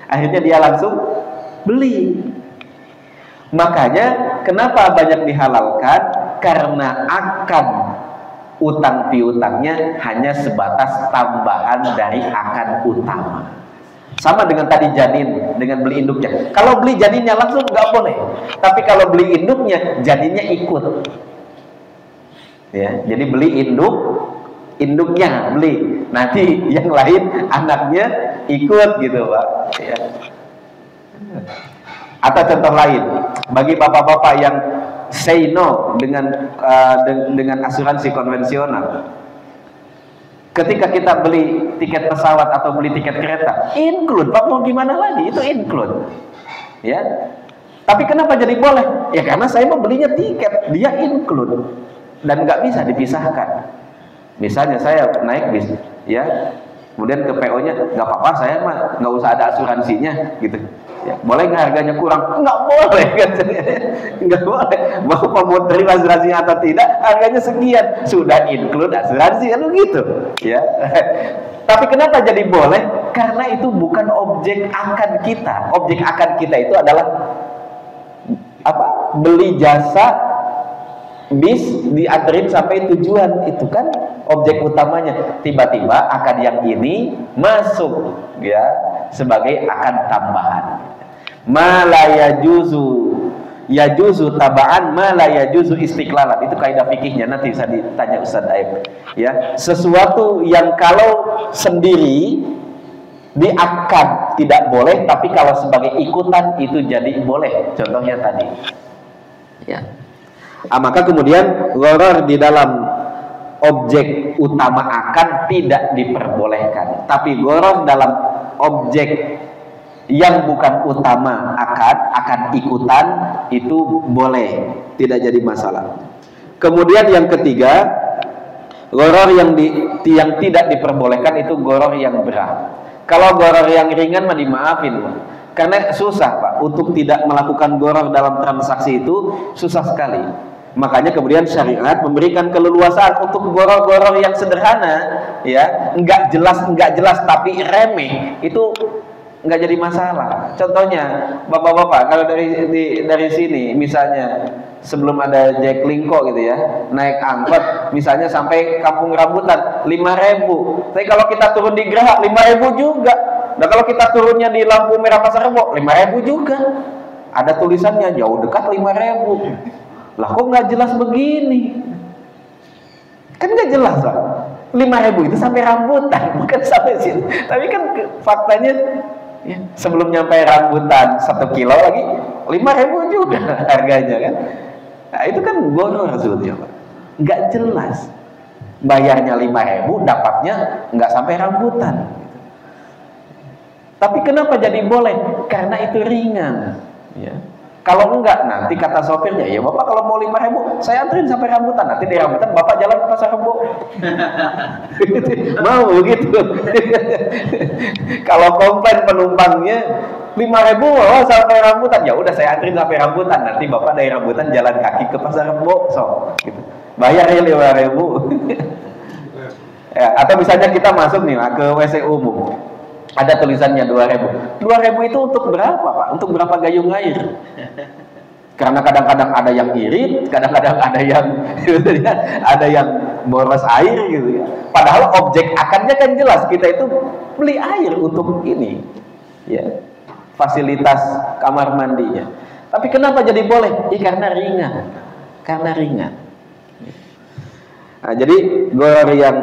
Akhirnya dia langsung beli. Makanya kenapa banyak dihalalkan? Karena akan utang piutangnya hanya sebatas tambahan dari akad utama. Sama dengan tadi janin, dengan beli induknya. Kalau beli janinnya langsung nggak boleh. Tapi kalau beli induknya, janinnya ikut. Ya, jadi beli induknya beli. Nanti yang lain anaknya ikut gitu, Pak. Ya. Atau contoh lain, bagi bapak-bapak yang say no dengan asuransi konvensional. Ketika kita beli tiket pesawat atau beli tiket kereta, include, Pak, mau gimana lagi? Itu include. Ya. Tapi kenapa jadi boleh? Ya karena saya mau belinya tiket, dia include. Dan nggak bisa dipisahkan. Misalnya saya naik bis, ya, kemudian ke PO-nya, nggak apa-apa, saya mah nggak usah ada asuransinya, gitu. Ya, boleh nggak harganya kurang? Nggak boleh, kan? Nggak boleh. Mau terima asuransinya atau tidak, harganya sekian, sudah include asuransi, kan begitu, ya. Tapi kenapa jadi boleh? Karena itu bukan objek akad kita. Objek akad kita itu adalah apa? Beli jasa bis dianterin sampai tujuan, itu kan objek utamanya. Tiba-tiba akad yang ini masuk, ya, sebagai akad tambahan. Ma la yajuzu tabaan, ma la yajuzu istiqlalan. Itu kaidah fikihnya, nanti bisa ditanya Ustaz Aib. Ya, sesuatu yang kalau sendiri diakad tidak boleh, tapi kalau sebagai ikutan itu jadi boleh. Contohnya tadi. Ya. Maka kemudian gharar di dalam objek utama akad tidak diperbolehkan, tapi gharar dalam objek yang bukan utama akad ikutan itu boleh, tidak jadi masalah. Kemudian yang ketiga, gharar yang tidak diperbolehkan itu gharar yang berat. Kalau gharar yang ringan mah dimaafin, karena susah, Pak, untuk tidak melakukan gharar dalam transaksi itu susah sekali. Makanya kemudian syariat memberikan keleluasaan untuk gharar-gharar yang sederhana, ya, enggak jelas tapi remeh, itu nggak jadi masalah. Contohnya, bapak-bapak, kalau dari sini, misalnya sebelum ada Jack Linko gitu ya, naik angkot, misalnya sampai Kampung Rambutan, 5.000. Tapi kalau kita turun di Geraha, 5.000 juga. Nah kalau kita turunnya di lampu merah Pasar Rebo, 5.000 juga. Ada tulisannya jauh dekat 5.000. Lah kok nggak jelas begini? Kan nggak jelas, Pak. 5.000 itu sampai Rambutan, bukan sampai sini. Tapi kan faktanya, ya, sebelum nyampe Rambutan 1 kilo lagi 5.000 juga harganya kan. Nah itu kan gharar sebetulnya, Pak. Nggak jelas. Bayarnya 5.000, dapatnya nggak sampai Rambutan. Tapi kenapa jadi boleh? Karena itu ringan, ya. Kalau enggak, nanti kata sopirnya, ya Bapak kalau mau 5.000, saya anterin sampai Rambutan. Nanti di Rambutan Bapak jalan ke Pasar Rebo. Mau begitu. Kalau komplain penumpangnya 5.000 sampai Rambutan, ya udah saya anterin sampai Rambutan. Nanti Bapak dari Rambutan jalan kaki ke Pasar Rebo, gitu. Bayarnya 5.000. Ya, atau misalnya kita masuk nih ke WC umum. Ada tulisannya 2.000. 2.000 itu untuk berapa, Pak? Untuk berapa gayung air? Karena kadang-kadang ada yang irit, kadang-kadang ada yang boros air gitu ya. Padahal objek akadnya kan jelas, kita itu beli air untuk ini, ya, fasilitas kamar mandinya. Tapi kenapa jadi boleh? Karena ringan. Nah, jadi gharar yang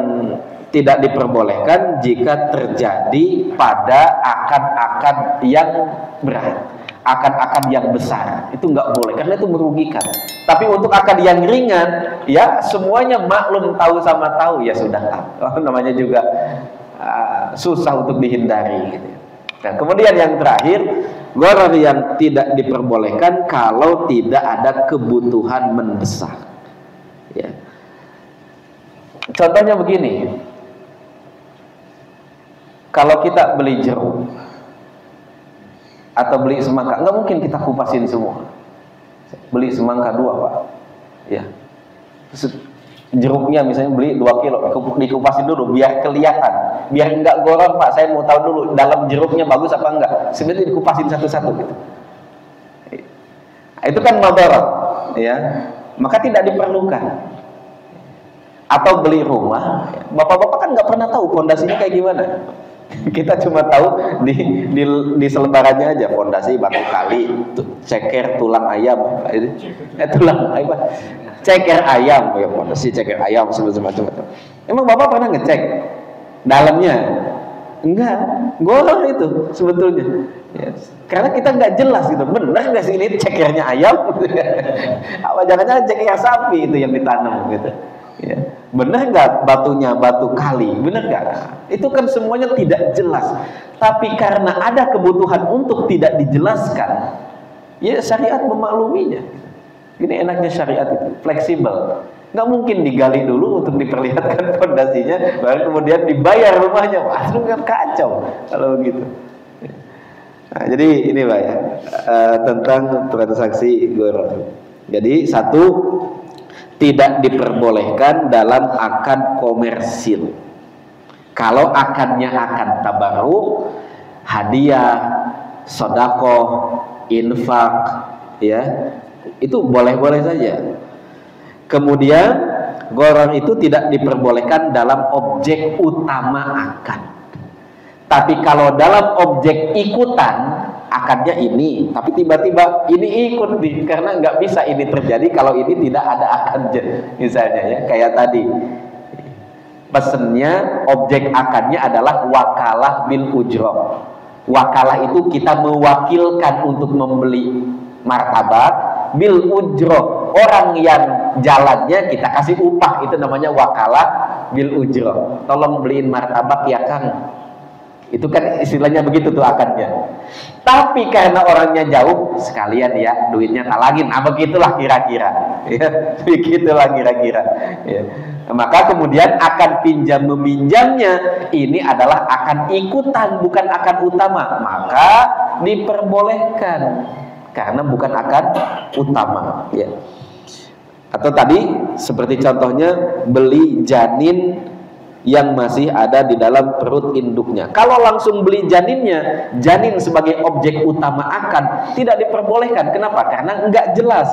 tidak diperbolehkan jika terjadi pada akad-akad yang berat, akad-akad yang besar, itu nggak boleh karena itu merugikan. Tapi untuk akad yang ringan, ya semuanya maklum, tahu sama tahu, ya sudah, namanya juga susah untuk dihindari gitu. Nah, kemudian yang terakhir, gharar yang tidak diperbolehkan kalau tidak ada kebutuhan mendesak. Ya. Contohnya begini, kalau kita beli jeruk atau beli semangka, nggak mungkin kita kupasin semua. Beli semangka 2, Pak. Ya. Jeruknya misalnya beli 2 kilo, dikupasin dulu biar kelihatan, biar enggak gharar, Pak. Saya mau tahu dulu dalam jeruknya bagus apa enggak. Sebenarnya dikupasin satu-satu gitu. Itu kan madarat, ya. Maka tidak diperlukan. Atau beli rumah, bapak-bapak kan nggak pernah tahu fondasinya kayak gimana. Kita cuma tahu di selebarannya aja, fondasi batu kali, ceker tulang ayam, tulang apa? Ceker ayam, ya fondasi ceker ayam semacam. Emang bapak pernah ngecek dalamnya? Enggak, gharar itu sebetulnya. Ya, karena kita nggak jelas gitu, benar nggak sih ini cekernya ayam? Apa jangan-jangan ceker sapi itu yang ditanam gitu? Ya. Benar nggak batunya batu kali? Benar nggak? Itu kan semuanya tidak jelas. Tapi karena ada kebutuhan untuk tidak dijelaskan, ya syariat memakluminya. Ini enaknya syariat itu, fleksibel. Nggak mungkin digali dulu untuk diperlihatkan fondasinya, baru kemudian dibayar rumahnya. Wah, itu kan kacau kalau begitu. Nah, jadi ini Pak ya, tentang transaksi gharar. Jadi satu, tidak diperbolehkan dalam akad komersil. Kalau akadnya akad tabarruk, hadiah, sedekah, infak, ya, itu boleh-boleh saja. Kemudian gharar itu tidak diperbolehkan dalam objek utama akad. Tapi kalau dalam objek ikutan, akadnya ini, tapi tiba-tiba ini ikut nih, karena nggak bisa ini terjadi kalau ini tidak ada akadnya, misalnya ya, kayak tadi pesennya, objek akadnya adalah wakalah bil ujroh. Wakalah itu kita mewakilkan untuk membeli martabak, bil ujroh, orang yang jalannya kita kasih upah, itu namanya wakalah bil ujroh. Tolong beliin martabak ya Kang. Itu kan istilahnya begitu tuh akadnya. Tapi karena orangnya jauh, sekalian ya duitnya talangin. Nah, begitulah kira-kira. Ya, begitulah kira-kira. Ya. Maka kemudian akad pinjam meminjamnya ini adalah akad ikutan, bukan akad utama. Maka diperbolehkan karena bukan akad utama. Ya. Atau tadi seperti contohnya beli janin yang masih ada di dalam perut induknya. Kalau langsung beli janinnya, janin sebagai objek utama akad, tidak diperbolehkan. Kenapa? Karena enggak jelas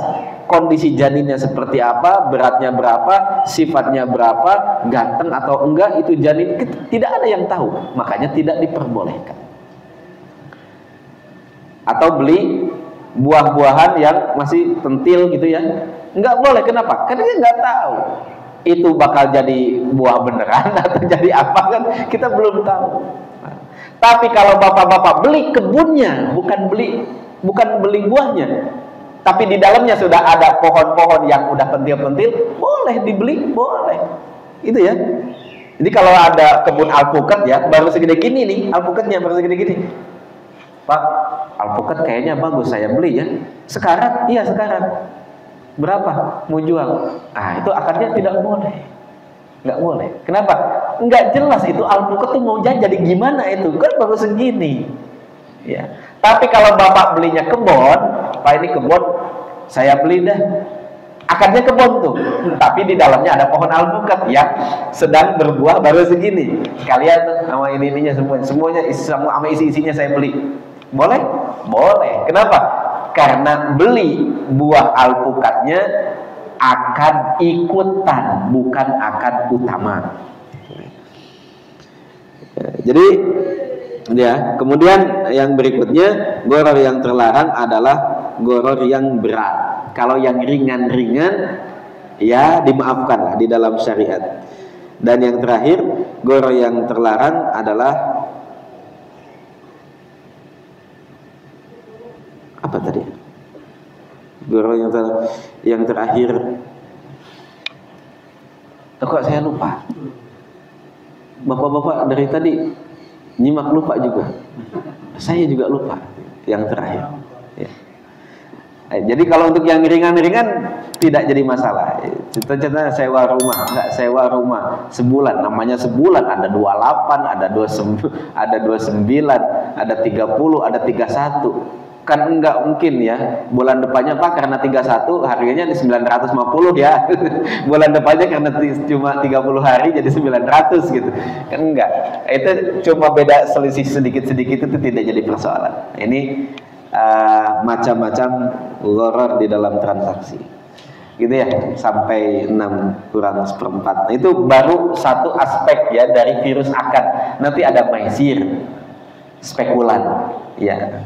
kondisi janinnya seperti apa, beratnya berapa, sifatnya berapa, ganteng atau enggak, itu janin tidak ada yang tahu. Makanya tidak diperbolehkan. Atau beli buah-buahan yang masih tentil gitu ya, enggak boleh. Kenapa? Karena dia enggak tahu itu bakal jadi buah beneran atau jadi apa, kan kita belum tahu. Nah, tapi kalau bapak-bapak beli kebunnya, bukan beli buahnya, tapi di dalamnya sudah ada pohon-pohon yang udah pentil-pentil, boleh dibeli, boleh. Itu ya. Jadi kalau ada kebun alpukat ya, baru segede gini nih, alpukatnya baru segede gini. Pak, alpukat kayaknya bagus, saya beli ya. Sekarang, iya sekarang. Berapa mau jual? Nah, itu akadnya tidak boleh. Nggak boleh. Kenapa? Nggak jelas itu alpukat tuh mau jadi gimana itu. Kan baru segini. Ya. Tapi kalau bapak belinya kebun, Pak ini kebun, saya beli dah. Akadnya kebun tuh. Tapi di dalamnya ada pohon alpukat yang sedang berbuah baru segini. Sekalian tuh sama ininya semuanya sama isi-isinya saya beli. Boleh? Boleh. Kenapa? Karena beli buah alpukatnya akad ikutan, bukan akad utama. Jadi ya, kemudian yang berikutnya, gharar yang terlarang adalah gharar yang berat. Kalau yang ringan-ringan ya dimaafkan lah di dalam syariat. Dan yang terakhir, gharar yang terlarang adalah apa tadi? Gharar yang terakhir. Kok saya lupa? Bapak-bapak dari tadi nyimak lupa juga. Saya juga lupa yang terakhir. Ya. Jadi kalau untuk yang ringan-ringan tidak jadi masalah. Contohnya sewa rumah, nggak sewa rumah sebulan, namanya sebulan ada 28, ada 29, ada 29, ada 30, ada 31. Kan enggak mungkin ya bulan depannya Pak karena 31 harganya di 950 ya. Bulan depannya karena cuma 30 hari jadi 900 gitu. Kan enggak. Itu cuma beda selisih sedikit-sedikit itu tidak jadi persoalan. Ini macam-macam gharar di dalam transaksi. Gitu ya, sampai 6 kurang seperempat. Nah, itu baru satu aspek ya dari virus akad. Nanti ada maisir, spekulan, ya.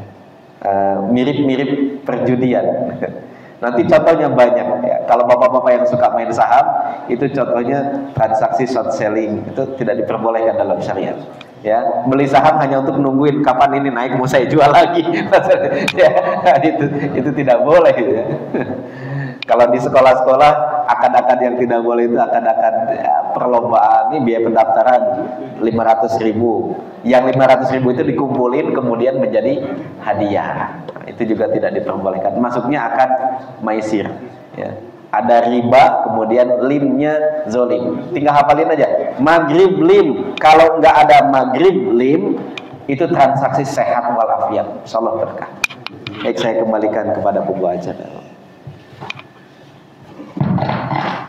Mirip-mirip perjudian. Nanti contohnya banyak ya. Kalau bapak-bapak yang suka main saham, itu contohnya transaksi short selling, itu tidak diperbolehkan dalam syariat. Ya, beli saham hanya untuk nungguin kapan ini naik mau saya jual lagi. Ya, itu tidak boleh ya. Kalau di sekolah-sekolah akad-akad yang tidak boleh itu akad-akad ya, perlombaan, ini biaya pendaftaran 500.000. Yang 500.000 itu dikumpulin kemudian menjadi hadiah. Itu juga tidak diperbolehkan. Masuknya akad maisir. Ya. Ada riba, kemudian limnya zolim. Tinggal hafalin aja. Maghrib lim. Kalau nggak ada maghrib lim, itu transaksi sehat walafiat. Insyaallah berkah. Baik, saya kembalikan kepada pembaca.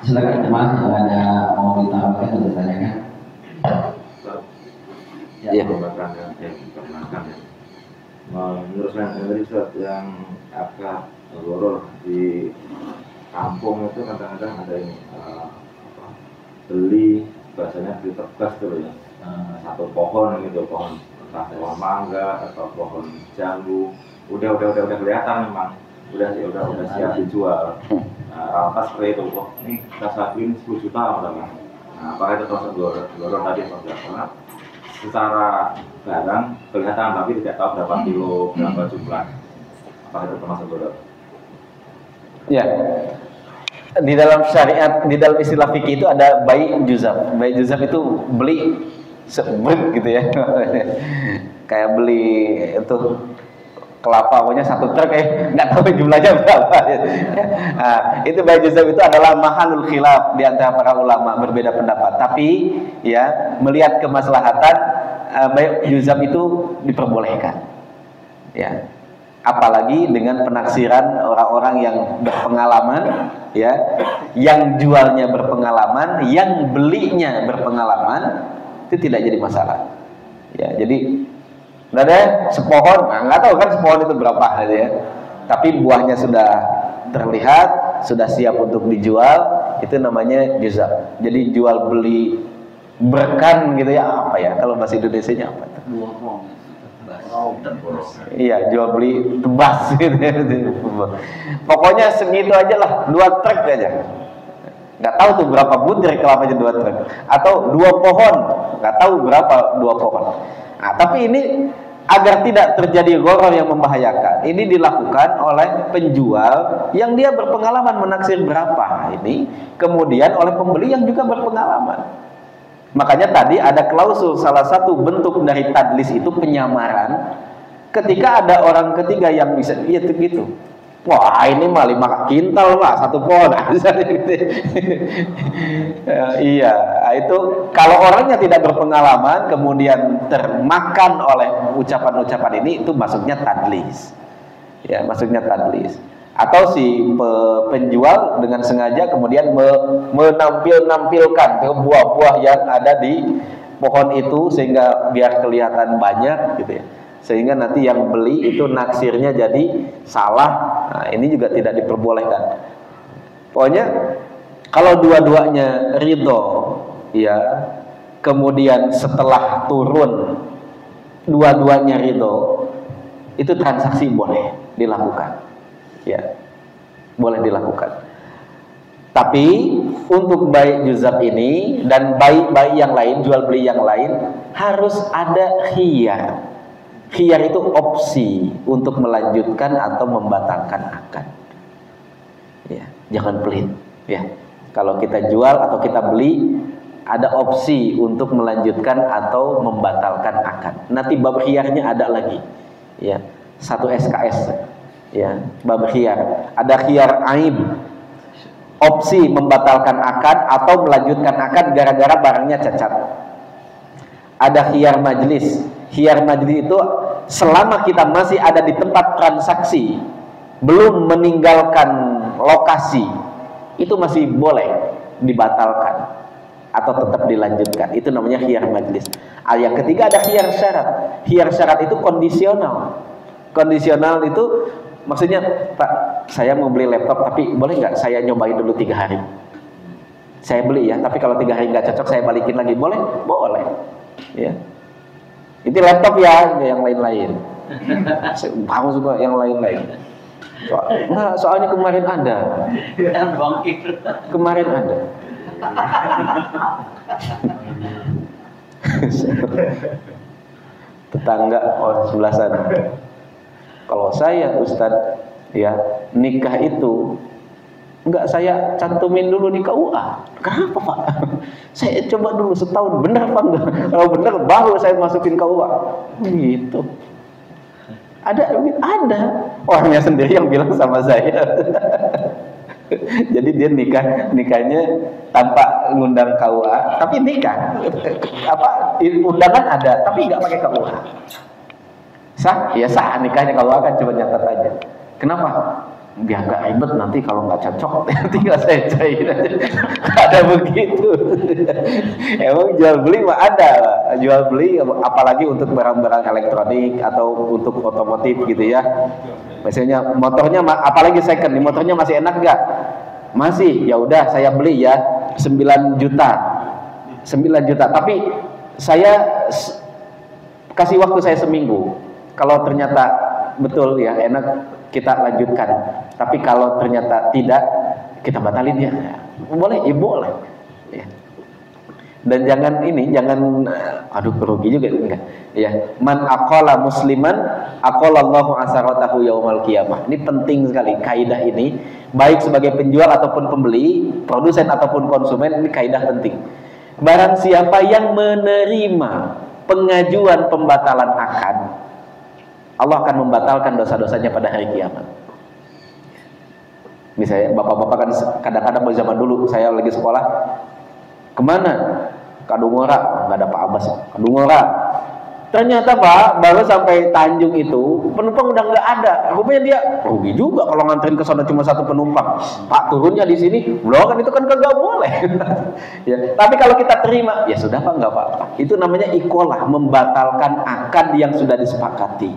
Silakan teman, kalau ada mau ditambahkan atau ditanyakan. Ya. Menurut saya dari yang akad gharar di kampung itu kadang-kadang ada ini beli bahasanya beli tebas tuh ya, satu pohon gitu, pohon entah pohon mangga atau pohon jambu, udah kelihatan memang udah siap dijual. Lantas seperti itu, kok ini kita sakuin 10 juta misalnya. Nah, apakah itu termasuk gharar tadi atau tidak? Karena secara barang kelihatan tapi tidak tahu berapa kilo, berapa jumlah. Apakah itu termasuk gharar? Ya. Di dalam syariat, di dalam istilah fikih itu ada bai' juzab. Bai' juzab itu beli sebut gitu ya. Kayak beli itu kelapa, pokoknya satu truk nggak tahu jumlahnya berapa. Nah, itu bai' juzab itu adalah mahalul khilaf di antara para ulama, berbeda pendapat. Tapi ya melihat kemaslahatan bai' juzab itu diperbolehkan. Ya. Apalagi dengan penaksiran orang-orang yang berpengalaman, ya, yang jualnya berpengalaman, yang belinya berpengalaman, itu tidak jadi masalah. Ya, jadi ada sepohon, nggak tahu kan sepohon itu berapa ya, tapi buahnya sudah terlihat, sudah siap untuk dijual, itu namanya juzab. Jadi jual beli berkan gitu ya, apa ya? Kalau bahasa Indonesianya apa? Iya, jual beli tebas gitu. Pokoknya segitu aja lah, 2 truk aja. Nggak tahu tuh berapa butir kelapanya 2 truk. Atau 2 pohon, nggak tahu berapa 2 pohon. Nah, tapi ini agar tidak terjadi gharar yang membahayakan, ini dilakukan oleh penjual yang dia berpengalaman menaksir berapa ini, kemudian oleh pembeli yang juga berpengalaman. Makanya tadi ada klausul, salah satu bentuk dari tadlis itu penyamaran. Ketika ada orang ketiga yang bisa, iya gitu. Wah, ini mah 5 kintal Pak, 1 pohon. Iya, itu kalau orangnya tidak berpengalaman kemudian termakan oleh ucapan-ucapan ini, itu masuknya tadlis. Ya, masuknya tadlis. Atau si penjual dengan sengaja kemudian menampilkan buah-buah yang ada di pohon itu sehingga biar kelihatan banyak gitu ya, sehingga nanti yang beli itu naksirnya jadi salah. Nah, ini juga tidak diperbolehkan. Pokoknya kalau dua-duanya ridho ya, kemudian setelah turun dua-duanya ridho, itu transaksi boleh dilakukan. Ya, boleh dilakukan. Tapi untuk bai' juzab ini dan bai' yang lain, jual beli yang lain, harus ada khiyar. Khiyar itu opsi untuk melanjutkan atau membatalkan akad. Ya, jangan pelit. Ya, kalau kita jual atau kita beli, ada opsi untuk melanjutkan atau membatalkan akad. Nanti bab khiyarnya ada lagi, ya, 1 SKS, ya, bab khiyar. Ada khiyar aib, opsi membatalkan akad atau melanjutkan akad gara-gara barangnya cacat. Ada khiyar majlis. Khiyar majlis itu selama kita masih ada di tempat transaksi, belum meninggalkan lokasi, itu masih boleh dibatalkan atau tetap dilanjutkan. Itu namanya khiyar majlis. Yang ketiga ada khiyar syarat. Khiyar syarat itu kondisional. Kondisional itu maksudnya, Pak, saya mau beli laptop, tapi boleh nggak saya nyobain dulu 3 hari? Saya beli ya, tapi kalau 3 hari nggak cocok saya balikin lagi, boleh? Boleh. Ya. Itu laptop ya, yang lain-lain. Kamu suka yang lain-lain. Soalnya kemarin ada. Kemarin ada. Tetangga sebelah sana. Kalau saya Ustadz, ya, nikah itu enggak saya cantumin dulu di KUA. Kenapa, Pak? Saya coba dulu setahun, benar apa enggak? Kalau benar baru saya masukin KUA. Gitu. Ada orangnya sendiri yang bilang sama saya. Jadi dia nikahnya tanpa ngundang KUA, tapi nikah. Undangan ada, tapi nggak pakai KUA. Sah? Ya sah, nikahnya. KUA kan cuma nyatet aja. Kenapa? Biar nggak ribet, nanti kalau nggak cocok tinggal saya cair aja. Ada begitu. Emang jual beli mah ada, jual beli apalagi untuk barang-barang elektronik atau untuk otomotif gitu ya. Biasanya motornya, apalagi second, nih motornya masih enak nggak? Masih, ya udah saya beli ya 9 juta. 9 juta, tapi saya kasih waktu saya seminggu. Kalau ternyata betul ya enak, kita lanjutkan. Tapi kalau ternyata tidak, kita batalin ya. Boleh, ya boleh. Ya. Dan jangan kerugi juga enggak. Ya, man aqala musliman aqalallahu asaratahu yaumal qiyamah. Ini penting sekali kaidah ini, baik sebagai penjual ataupun pembeli, produsen ataupun konsumen, ini kaidah penting. Barang siapa yang menerima pengajuan pembatalan akad, Allah akan membatalkan dosa-dosanya pada hari kiamat. Misalnya bapak-bapak kan kadang-kadang zaman dulu saya lagi sekolah, kemana? Kadungora, nggak ada Pak Abbas. Kadungora. Ternyata Pak, baru sampai Tanjung itu penumpang udah nggak ada. Rupanya dia rugi juga kalau nganterin ke sana cuma 1 penumpang. Pak, turunnya di sini. Loh kan itu kan nggak boleh. Ya, tapi kalau kita terima, ya sudah Pak, nggak apa-apa. Itu namanya iqalah, membatalkan akad yang sudah disepakati.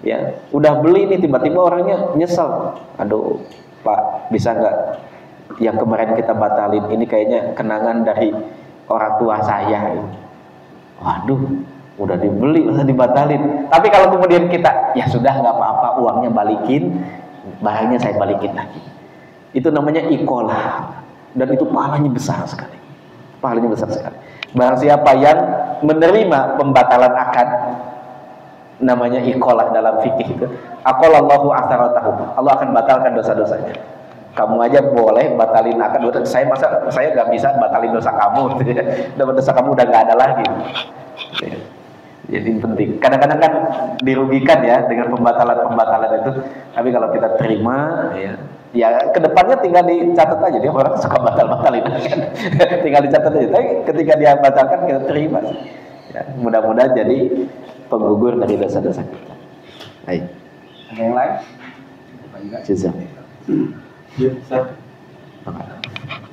Ya, udah beli nih, tiba-tiba orangnya nyesel. Aduh, Pak, bisa nggak yang kemarin kita batalin ini kayaknya kenangan dari orang tua saya. Waduh, udah dibeli, udah dibatalin. Tapi kalau kemudian kita, ya sudah nggak apa-apa, uangnya balikin, barangnya saya balikin lagi. Itu namanya iqalah, dan itu pahalanya besar sekali. Pahalanya besar sekali. Barang siapa yang menerima pembatalan akad, namanya iqalah dalam fikih itu, aqalallahu asaratahu, Allah akan batalkan dosa-dosanya. Kamu aja boleh batalin akad, saya nggak bisa batalin dosa kamu. Dosa kamu udah nggak ada lagi. Jadi penting. Kadang-kadang kan dirugikan ya dengan pembatalan itu. Tapi kalau kita terima, ya kedepannya tinggal dicatat aja. Dia orang suka batalin, tinggal dicatat aja. Tapi ketika dia batalkan kita terima. Ya, mudah-mudahan jadi penggugur dari dosa-dosa kita. Baik. Ada yang lain? Jazak. Ya, Ustaz.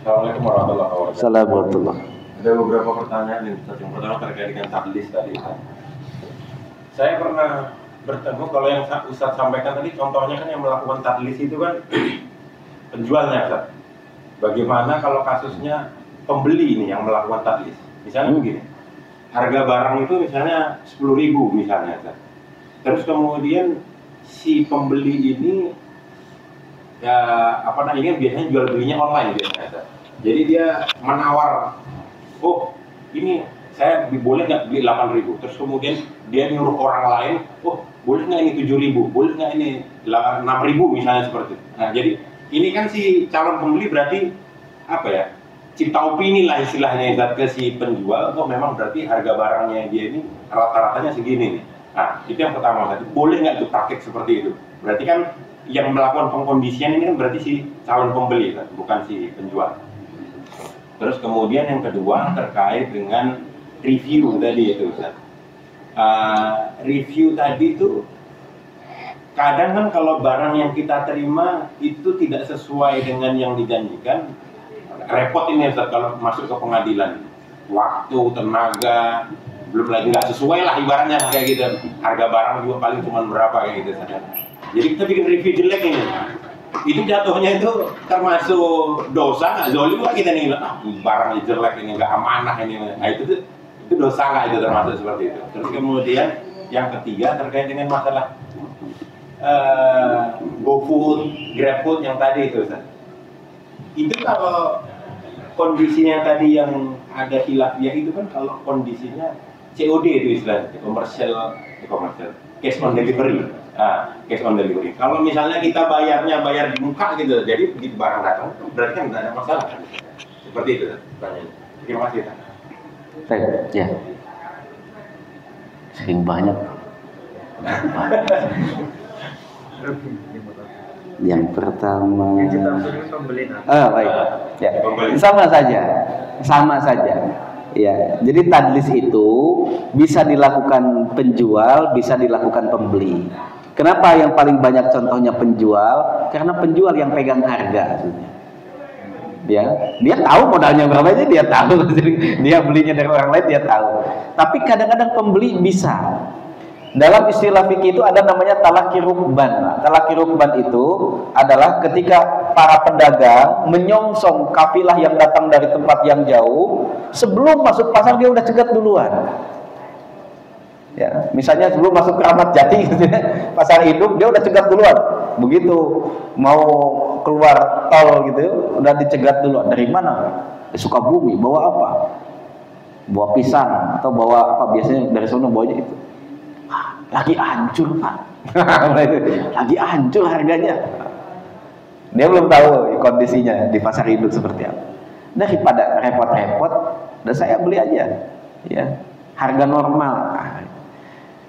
Assalamualaikum warahmatullahi wabarakatuh. Assalamualaikum. Ada beberapa pertanyaan nih, Ustaz. Yang pertama terkait dengan tadlis tadi, Ustaz. Saya pernah bertemu, kalau yang Ustaz sampaikan tadi, contohnya kan yang melakukan tadlis itu kan penjualnya, Ustaz. Bagaimana kalau kasusnya pembeli ini yang melakukan tadlis? Misalnya begini, harga barang itu misalnya 10.000 misalnya, Ustaz. Terus kemudian si pembeli ini ini biasanya jual belinya online biasanya, Ustaz. Jadi dia menawar, oh ini saya boleh nggak beli 8.000, terus kemudian dia nyuruh orang lain, oh boleh nggak ini 7.000, boleh nggak ini 6.000 misalnya seperti itu. Nah jadi ini kan si calon pembeli berarti apa ya, cipta opini lah istilahnya ke si penjual, oh memang berarti harga barangnya dia ini rata-ratanya segini nih. Nah, itu yang pertama tadi. Boleh nggak itu praktek seperti itu? Berarti kan yang melakukan pengkondisian ini kan berarti si calon pembeli kan, bukan si penjual. Terus kemudian yang kedua terkait dengan review tadi itu, Ustaz. Review tadi itu kadang kan kalau barang yang kita terima itu tidak sesuai dengan yang dijanjikan, repot ini Ustaz kalau masuk ke pengadilan. Waktu, tenaga, belum lagi nggak sesuai lah ibaratnya kayak gitu. Harga barang juga paling cuma berapa kayak gitu Ustaz. Jadi kita bikin review jelek ini. Itu jatuhnya itu termasuk dosa nggak? Zolim lah kita nih, barang jelek ini nggak amanah ini. Nah itu dosa nggak itu termasuk seperti itu. Terus kemudian yang ketiga terkait dengan masalah GoFood, GrabFood yang tadi itu Ustaz. Itu kalau kondisinya tadi yang ada khilafiyah itu kan kalau kondisinya COD itu istilahnya, komersial, cash on delivery. Cash on delivery. Kalau misalnya kita bayar di muka gitu, jadi begitu barang datang, berarti kan tidak ada masalah kan? Seperti itu pertanyaannya. Terima kasih. Ya. Sering banyak. Yang pertama. Baik. Ya. Sama saja. Ya, jadi tadlis itu bisa dilakukan penjual, bisa dilakukan pembeli. Kenapa yang paling banyak contohnya penjual? Karena penjual yang pegang harga. Ya, dia tahu modalnya berapa aja, dia tahu. Dia belinya dari orang lain, dia tahu. Tapi kadang-kadang pembeli bisa. Dalam istilah fikih itu ada namanya talaki rukban. Talaki rukban itu adalah ketika para pedagang menyongsong kafilah yang datang dari tempat yang jauh, sebelum masuk pasar dia udah cegat duluan. Ya, misalnya sebelum masuk Keramat Jati gitu ya, pasar induk dia udah cegat duluan. Begitu mau keluar tol gitu, udah dicegat duluan. Dari mana? Dari Sukabumi. Bawa apa? Bawa pisang atau bawa apa? Biasanya dari sana bawanya itu. Lagi hancur Pak. Lagi hancur harganya. Dia belum tahu kondisinya di pasar induk seperti apa. Daripada repot-repot, dan saya beli aja, ya, harga normal.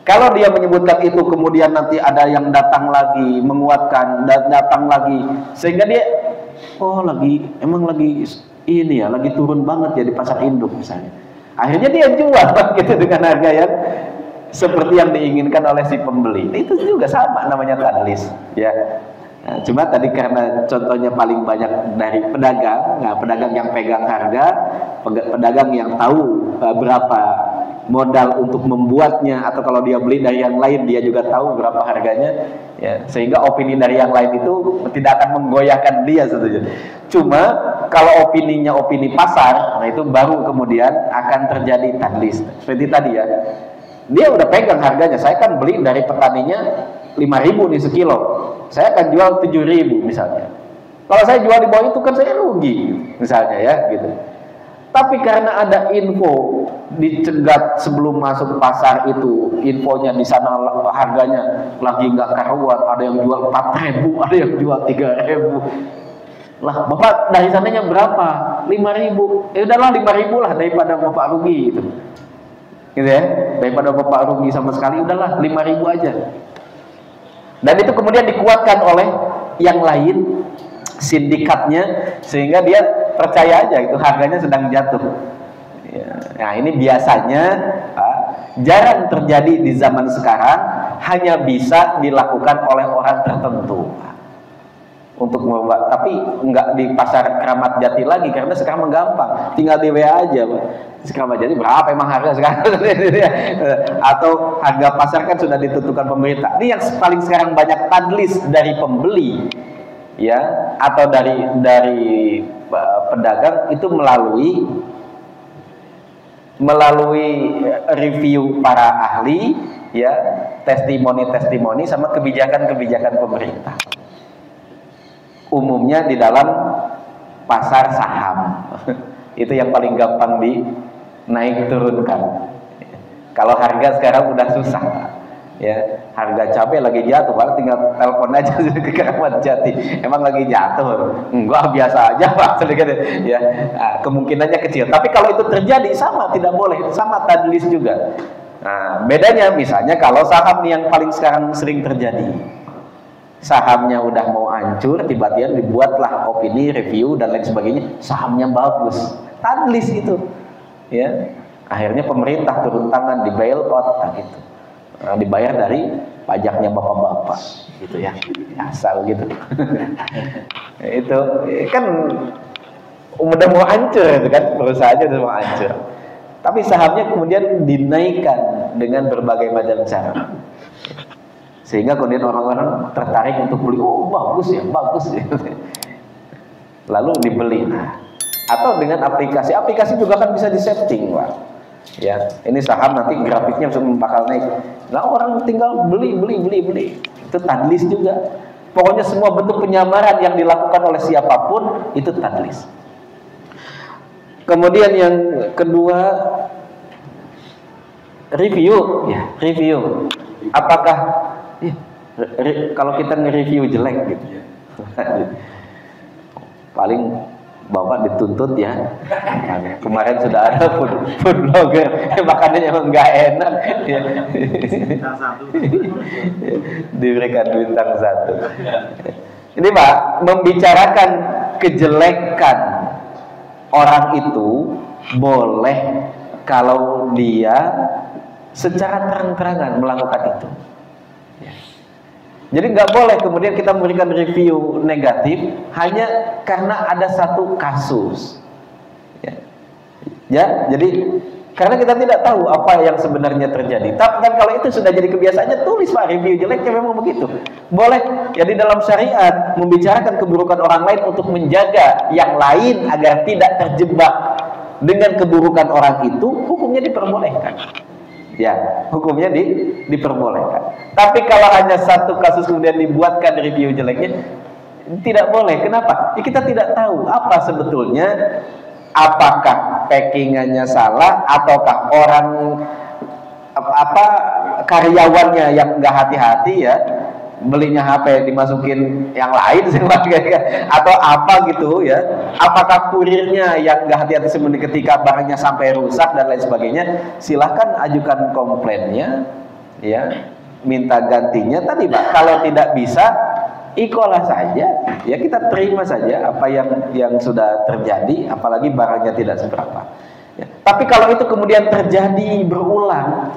Kalau dia menyebutkan itu, kemudian nanti ada yang datang lagi menguatkan dan datang lagi, sehingga dia, emang lagi ini ya, lagi turun banget ya di pasar induk misalnya. Akhirnya dia jual gitu dengan harga yang seperti yang diinginkan oleh si pembeli. Itu juga sama namanya tadlis, ya. Nah, cuma tadi karena contohnya paling banyak dari pedagang, pedagang yang pegang harga, pedagang yang tahu berapa modal untuk membuatnya, atau kalau dia beli dari yang lain dia juga tahu berapa harganya, ya, sehingga opini dari yang lain itu tidak akan menggoyahkan dia sebetulnya. Cuma kalau opininya opini pasar, nah itu baru kemudian akan terjadi tadlis. Seperti tadi ya. Dia udah pegang harganya, saya kan beli dari petaninya 5.000 nih sekilo, saya akan jual 7.000 misalnya. Kalau saya jual di bawah itu kan saya rugi misalnya ya gitu. Tapi karena ada info dicegat sebelum masuk pasar itu, infonya di sana harganya lagi nggak karuan, ada yang jual 4.000, ada yang jual 3.000. Lah Bapak dari sananya berapa? 5.000. Udahlah 5.000 lah daripada Bapak rugi gitu. Gitu ya, daripada Bapak rugi sama sekali, udahlah 5.000 aja. Dan itu kemudian dikuatkan oleh yang lain, sindikatnya, sehingga dia percaya aja itu harganya sedang jatuh. Ya. Nah ini biasanya jarang terjadi di zaman sekarang, hanya bisa dilakukan oleh orang tertentu untuk membuat, tapi enggak di pasar Keramat Jati lagi karena sekarang gampang, tinggal di WA aja Pak. Keramat Jati berapa emang harga sekarang atau harga pasar kan sudah ditentukan pemerintah. Ini yang paling sekarang banyak tadlis dari pembeli ya, atau dari pedagang itu melalui review para ahli ya, testimoni sama kebijakan pemerintah. Umumnya di dalam pasar saham. Itu yang paling gampang naik turunkan. Kalau harga sekarang udah susah. Ya, harga cabai lagi jatuh, Pak, tinggal telepon aja ke Keramat Jati. Emang lagi jatuh? Enggak, biasa aja, Pak. Ya, nah, kemungkinannya kecil. Tapi kalau itu terjadi sama tidak boleh, sama tadlis juga. Nah, bedanya misalnya kalau saham yang paling sekarang sering terjadi. Sahamnya udah mau hancur, tiba-tiba dibuatlah opini, review dan lain sebagainya. Sahamnya bagus. Tadlis itu. Ya. Akhirnya pemerintah turun tangan di bailout gitu. Dibayar dari pajaknya bapak-bapak gitu ya, asal gitu. Itu kan udah mau hancur itu kan, perusahaannya udah mau hancur, tapi sahamnya kemudian dinaikkan dengan berbagai macam cara, sehingga kemudian orang-orang tertarik untuk beli. Oh, bagus ya, bagus ya. Lalu dibeli. Atau dengan aplikasi juga kan bisa di-setting, Pak. Ya, ini saham nanti grafiknya bakal naik. Nah, orang tinggal beli. Itu tadlis juga. Pokoknya semua bentuk penyamaran yang dilakukan oleh siapapun itu tadlis. Kemudian yang kedua, review. Ya, review. Apakah kalau kita nge-review jelek gitu, paling Bapak dituntut ya. Kemarin sudah ada food blogger makanannya emang nggak enak ya. Diberikan bintang 1. Ini Pak, membicarakan kejelekan orang itu boleh kalau dia secara terang-terangan melakukan itu. Jadi nggak boleh kemudian kita memberikan review negatif hanya karena ada satu kasus. Ya, jadi karena kita tidak tahu apa yang sebenarnya terjadi. Tapi kalau itu sudah jadi kebiasaannya, tulis Pak, review jeleknya memang begitu. Boleh. Jadi dalam syariat membicarakan keburukan orang lain untuk menjaga yang lain agar tidak terjebak dengan keburukan orang itu, hukumnya diperbolehkan. Ya, hukumnya diperbolehkan. Tapi kalau hanya satu kasus kemudian dibuatkan review jeleknya, tidak boleh. Kenapa? Ya, kita tidak tahu apa sebetulnya, apakah packingannya salah, ataukah orang karyawannya yang nggak hati-hati ya, belinya HP dimasukin yang lain atau apa gitu ya, apakah kurirnya yang nggak hati-hati sebenarnya ketika barangnya sampai rusak dan lain sebagainya. Silahkan ajukan komplainnya ya, minta gantinya tadi Pak. Kalau tidak bisa, ikhlas saja ya, kita terima saja apa yang sudah terjadi, apalagi barangnya tidak seberapa ya. Tapi kalau itu kemudian terjadi berulang,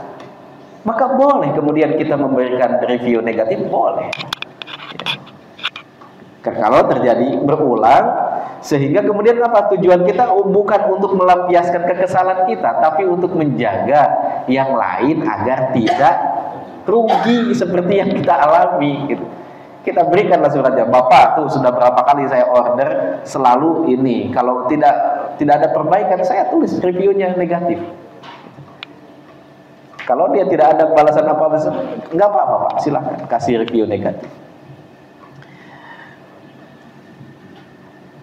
maka boleh kemudian kita memberikan review negatif, boleh ya. Kalau terjadi berulang, sehingga kemudian apa tujuan kita? Bukan untuk melampiaskan kekesalan kita, tapi untuk menjaga yang lain agar tidak rugi seperti yang kita alami gitu. Kita berikanlah suratnya, Bapak tuh sudah berapa kali saya order selalu ini, kalau tidak ada perbaikan saya tulis reviewnya negatif. Kalau dia tidak ada balasan apa-apa, nggak apa-apa Pak, silahkan kasih review negatif.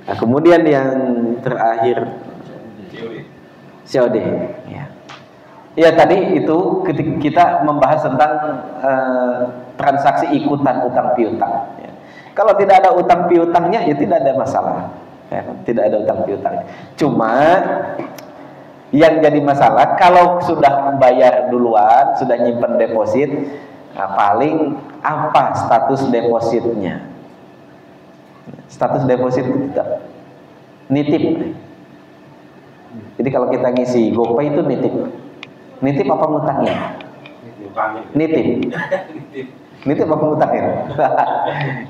Nah, kemudian yang terakhir COD ya. Ya, tadi itu ketika kita membahas tentang transaksi ikutan utang piutang ya. Kalau tidak ada utang piutangnya ya tidak ada masalah ya, tidak ada utang piutangnya. Cuma yang jadi masalah kalau sudah membayar duluan, sudah nyimpen deposit, nah paling apa status depositnya? Status deposit itu nitip. Jadi kalau kita ngisi GoPay itu nitip. Nitip apa ngutangnya? Nitip. Nitip apa ngutangnya?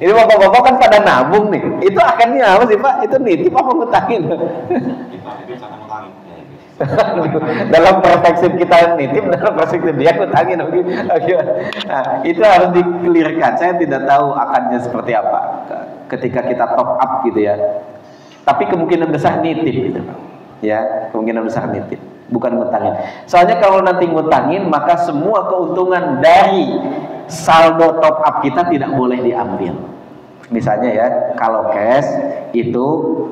Ini bapak-bapak kan pada nabung nih. Itu akannya apa sih Pak? Itu nitip apa ngutangin? Dalam perspektif kita nitip, dalam perspektif dia ngutangin. Nah, itu harus dikelirkan. Saya tidak tahu akannya seperti apa ketika kita top up gitu ya. Tapi kemungkinan besar nitip gitu. Ya, kemungkinan besar nitip, bukan ngutangin. Soalnya kalau nanti ngutangin, maka semua keuntungan dari saldo top up kita tidak boleh diambil. Misalnya ya, kalau cash itu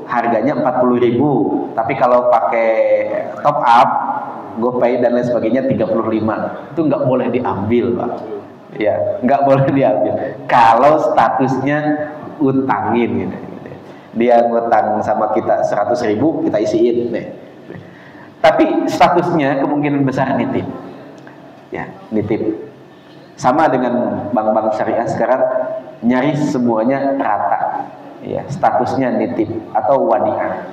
harganya 40.000, tapi kalau pakai top up, GoPay dan lain sebagainya 35, itu nggak boleh diambil Pak. Ya, nggak boleh diambil. Kalau statusnya utangin gitu. Dia ngutang sama kita 100.000, kita isiin nih. Tapi statusnya kemungkinan besar nitip. Ya, nitip. Sama dengan bank-bank syariah sekarang nyaris semuanya rata. Ya, statusnya nitip atau wadiah.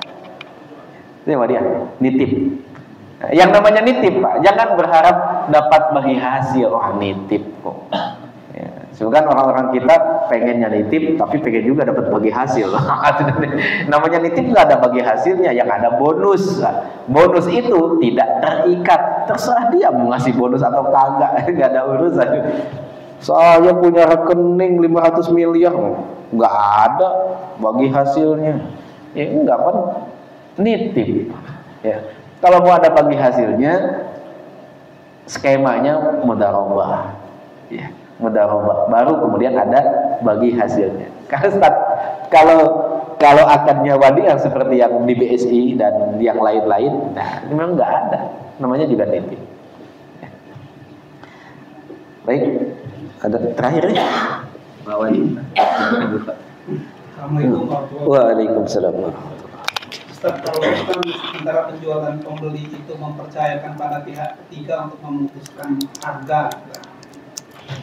Ini wadiah, nitip. Yang namanya nitip, Pak, jangan berharap dapat bagi hasil. Wah, nitip kok. Ya, semoga orang-orang kita pengennya nitip, tapi pengen juga dapat bagi hasil. Namanya nitip nggak ada bagi hasilnya, yang ada bonus. Bonus itu tidak terikat, terserah dia mau ngasih bonus atau kagak, nggak ada urusan. Saya punya rekening 500 miliar, nggak ada bagi hasilnya. Ya enggak kan, nitip. Ya. Kalau mau ada bagi hasilnya, skemanya mudharabah. Ya, mudharabah. Baru kemudian ada bagi hasilnya. Kalau akadnya wadiah seperti yang di BSI dan yang lain-lain, nah memang nggak ada. Namanya juga nitip. Ya. Baik, ada terakhir ya. Assalamualaikum. Waalaikumsalam. Ustaz, kalau kan antara penjual dan pembeli itu mempercayakan pada pihak ketiga untuk memutuskan harga,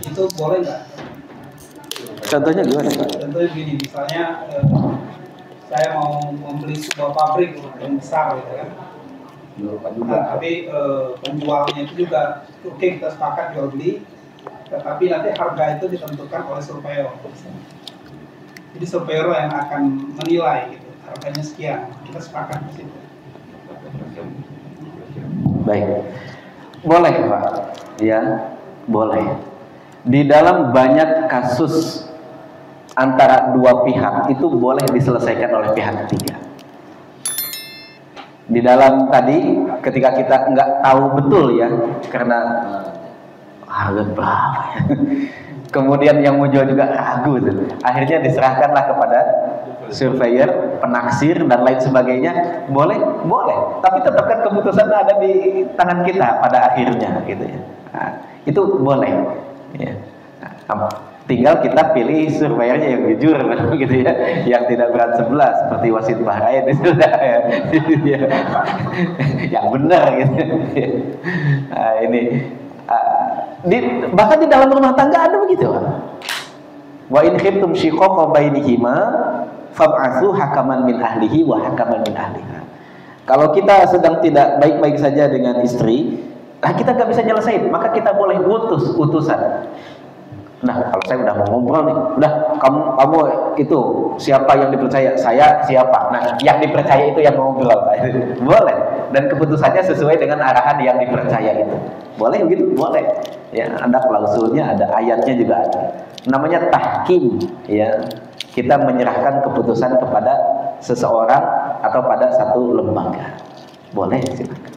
itu boleh nggak? Contohnya gimana, Pak? Contohnya begini, misalnya saya mau membeli sebuah pabrik yang besar, gitu kan. Nah, tapi penjualnya itu juga, oke, kita sepakat jual beli, tetapi nanti harga itu ditentukan oleh surveyor. Jadi surveyor yang akan menilai gitu. Harganya sekian, kita sepakat di situ. Baik, boleh Pak, ya boleh. Di dalam banyak kasus antara dua pihak itu boleh diselesaikan oleh pihak ketiga. Di dalam tadi, ketika kita nggak tahu betul ya, karena harga berapa ya, kemudian yang mau jual juga ragu, akhirnya diserahkanlah kepada surveyor, penaksir dan lain sebagainya. Boleh, boleh. Tapi tetap kan keputusan ada di tangan kita pada akhirnya, gitu ya. Nah, itu boleh. Ya. Nah, tinggal kita pilih surveyornya yang jujur, gitu ya, yang tidak berat sebelah seperti wasit Bahrain itu, ya. Yang benar, gitu. Nah, ini bahkan di dalam rumah tangga ada begitu. Wa in khiftum shiqaqa bainihima fab'atsu hakaman min ahlihi wa hakaman min ahliha. Kalau kita sedang tidak baik-baik saja dengan istri, kita nggak bisa nyelesain, maka kita boleh utus utusan. Nah, kalau saya udah mau ngobrol nih, udah kamu itu siapa yang dipercaya? Saya siapa? Nah, yang dipercaya itu yang ngobrol, boleh. Dan keputusannya sesuai dengan arahan yang dipercaya itu. Boleh begitu? Boleh. Ya, ada klausulnya, ada ayatnya juga ada. Namanya tahkim, ya. Kita menyerahkan keputusan kepada seseorang atau pada satu lembaga. Boleh, silakan.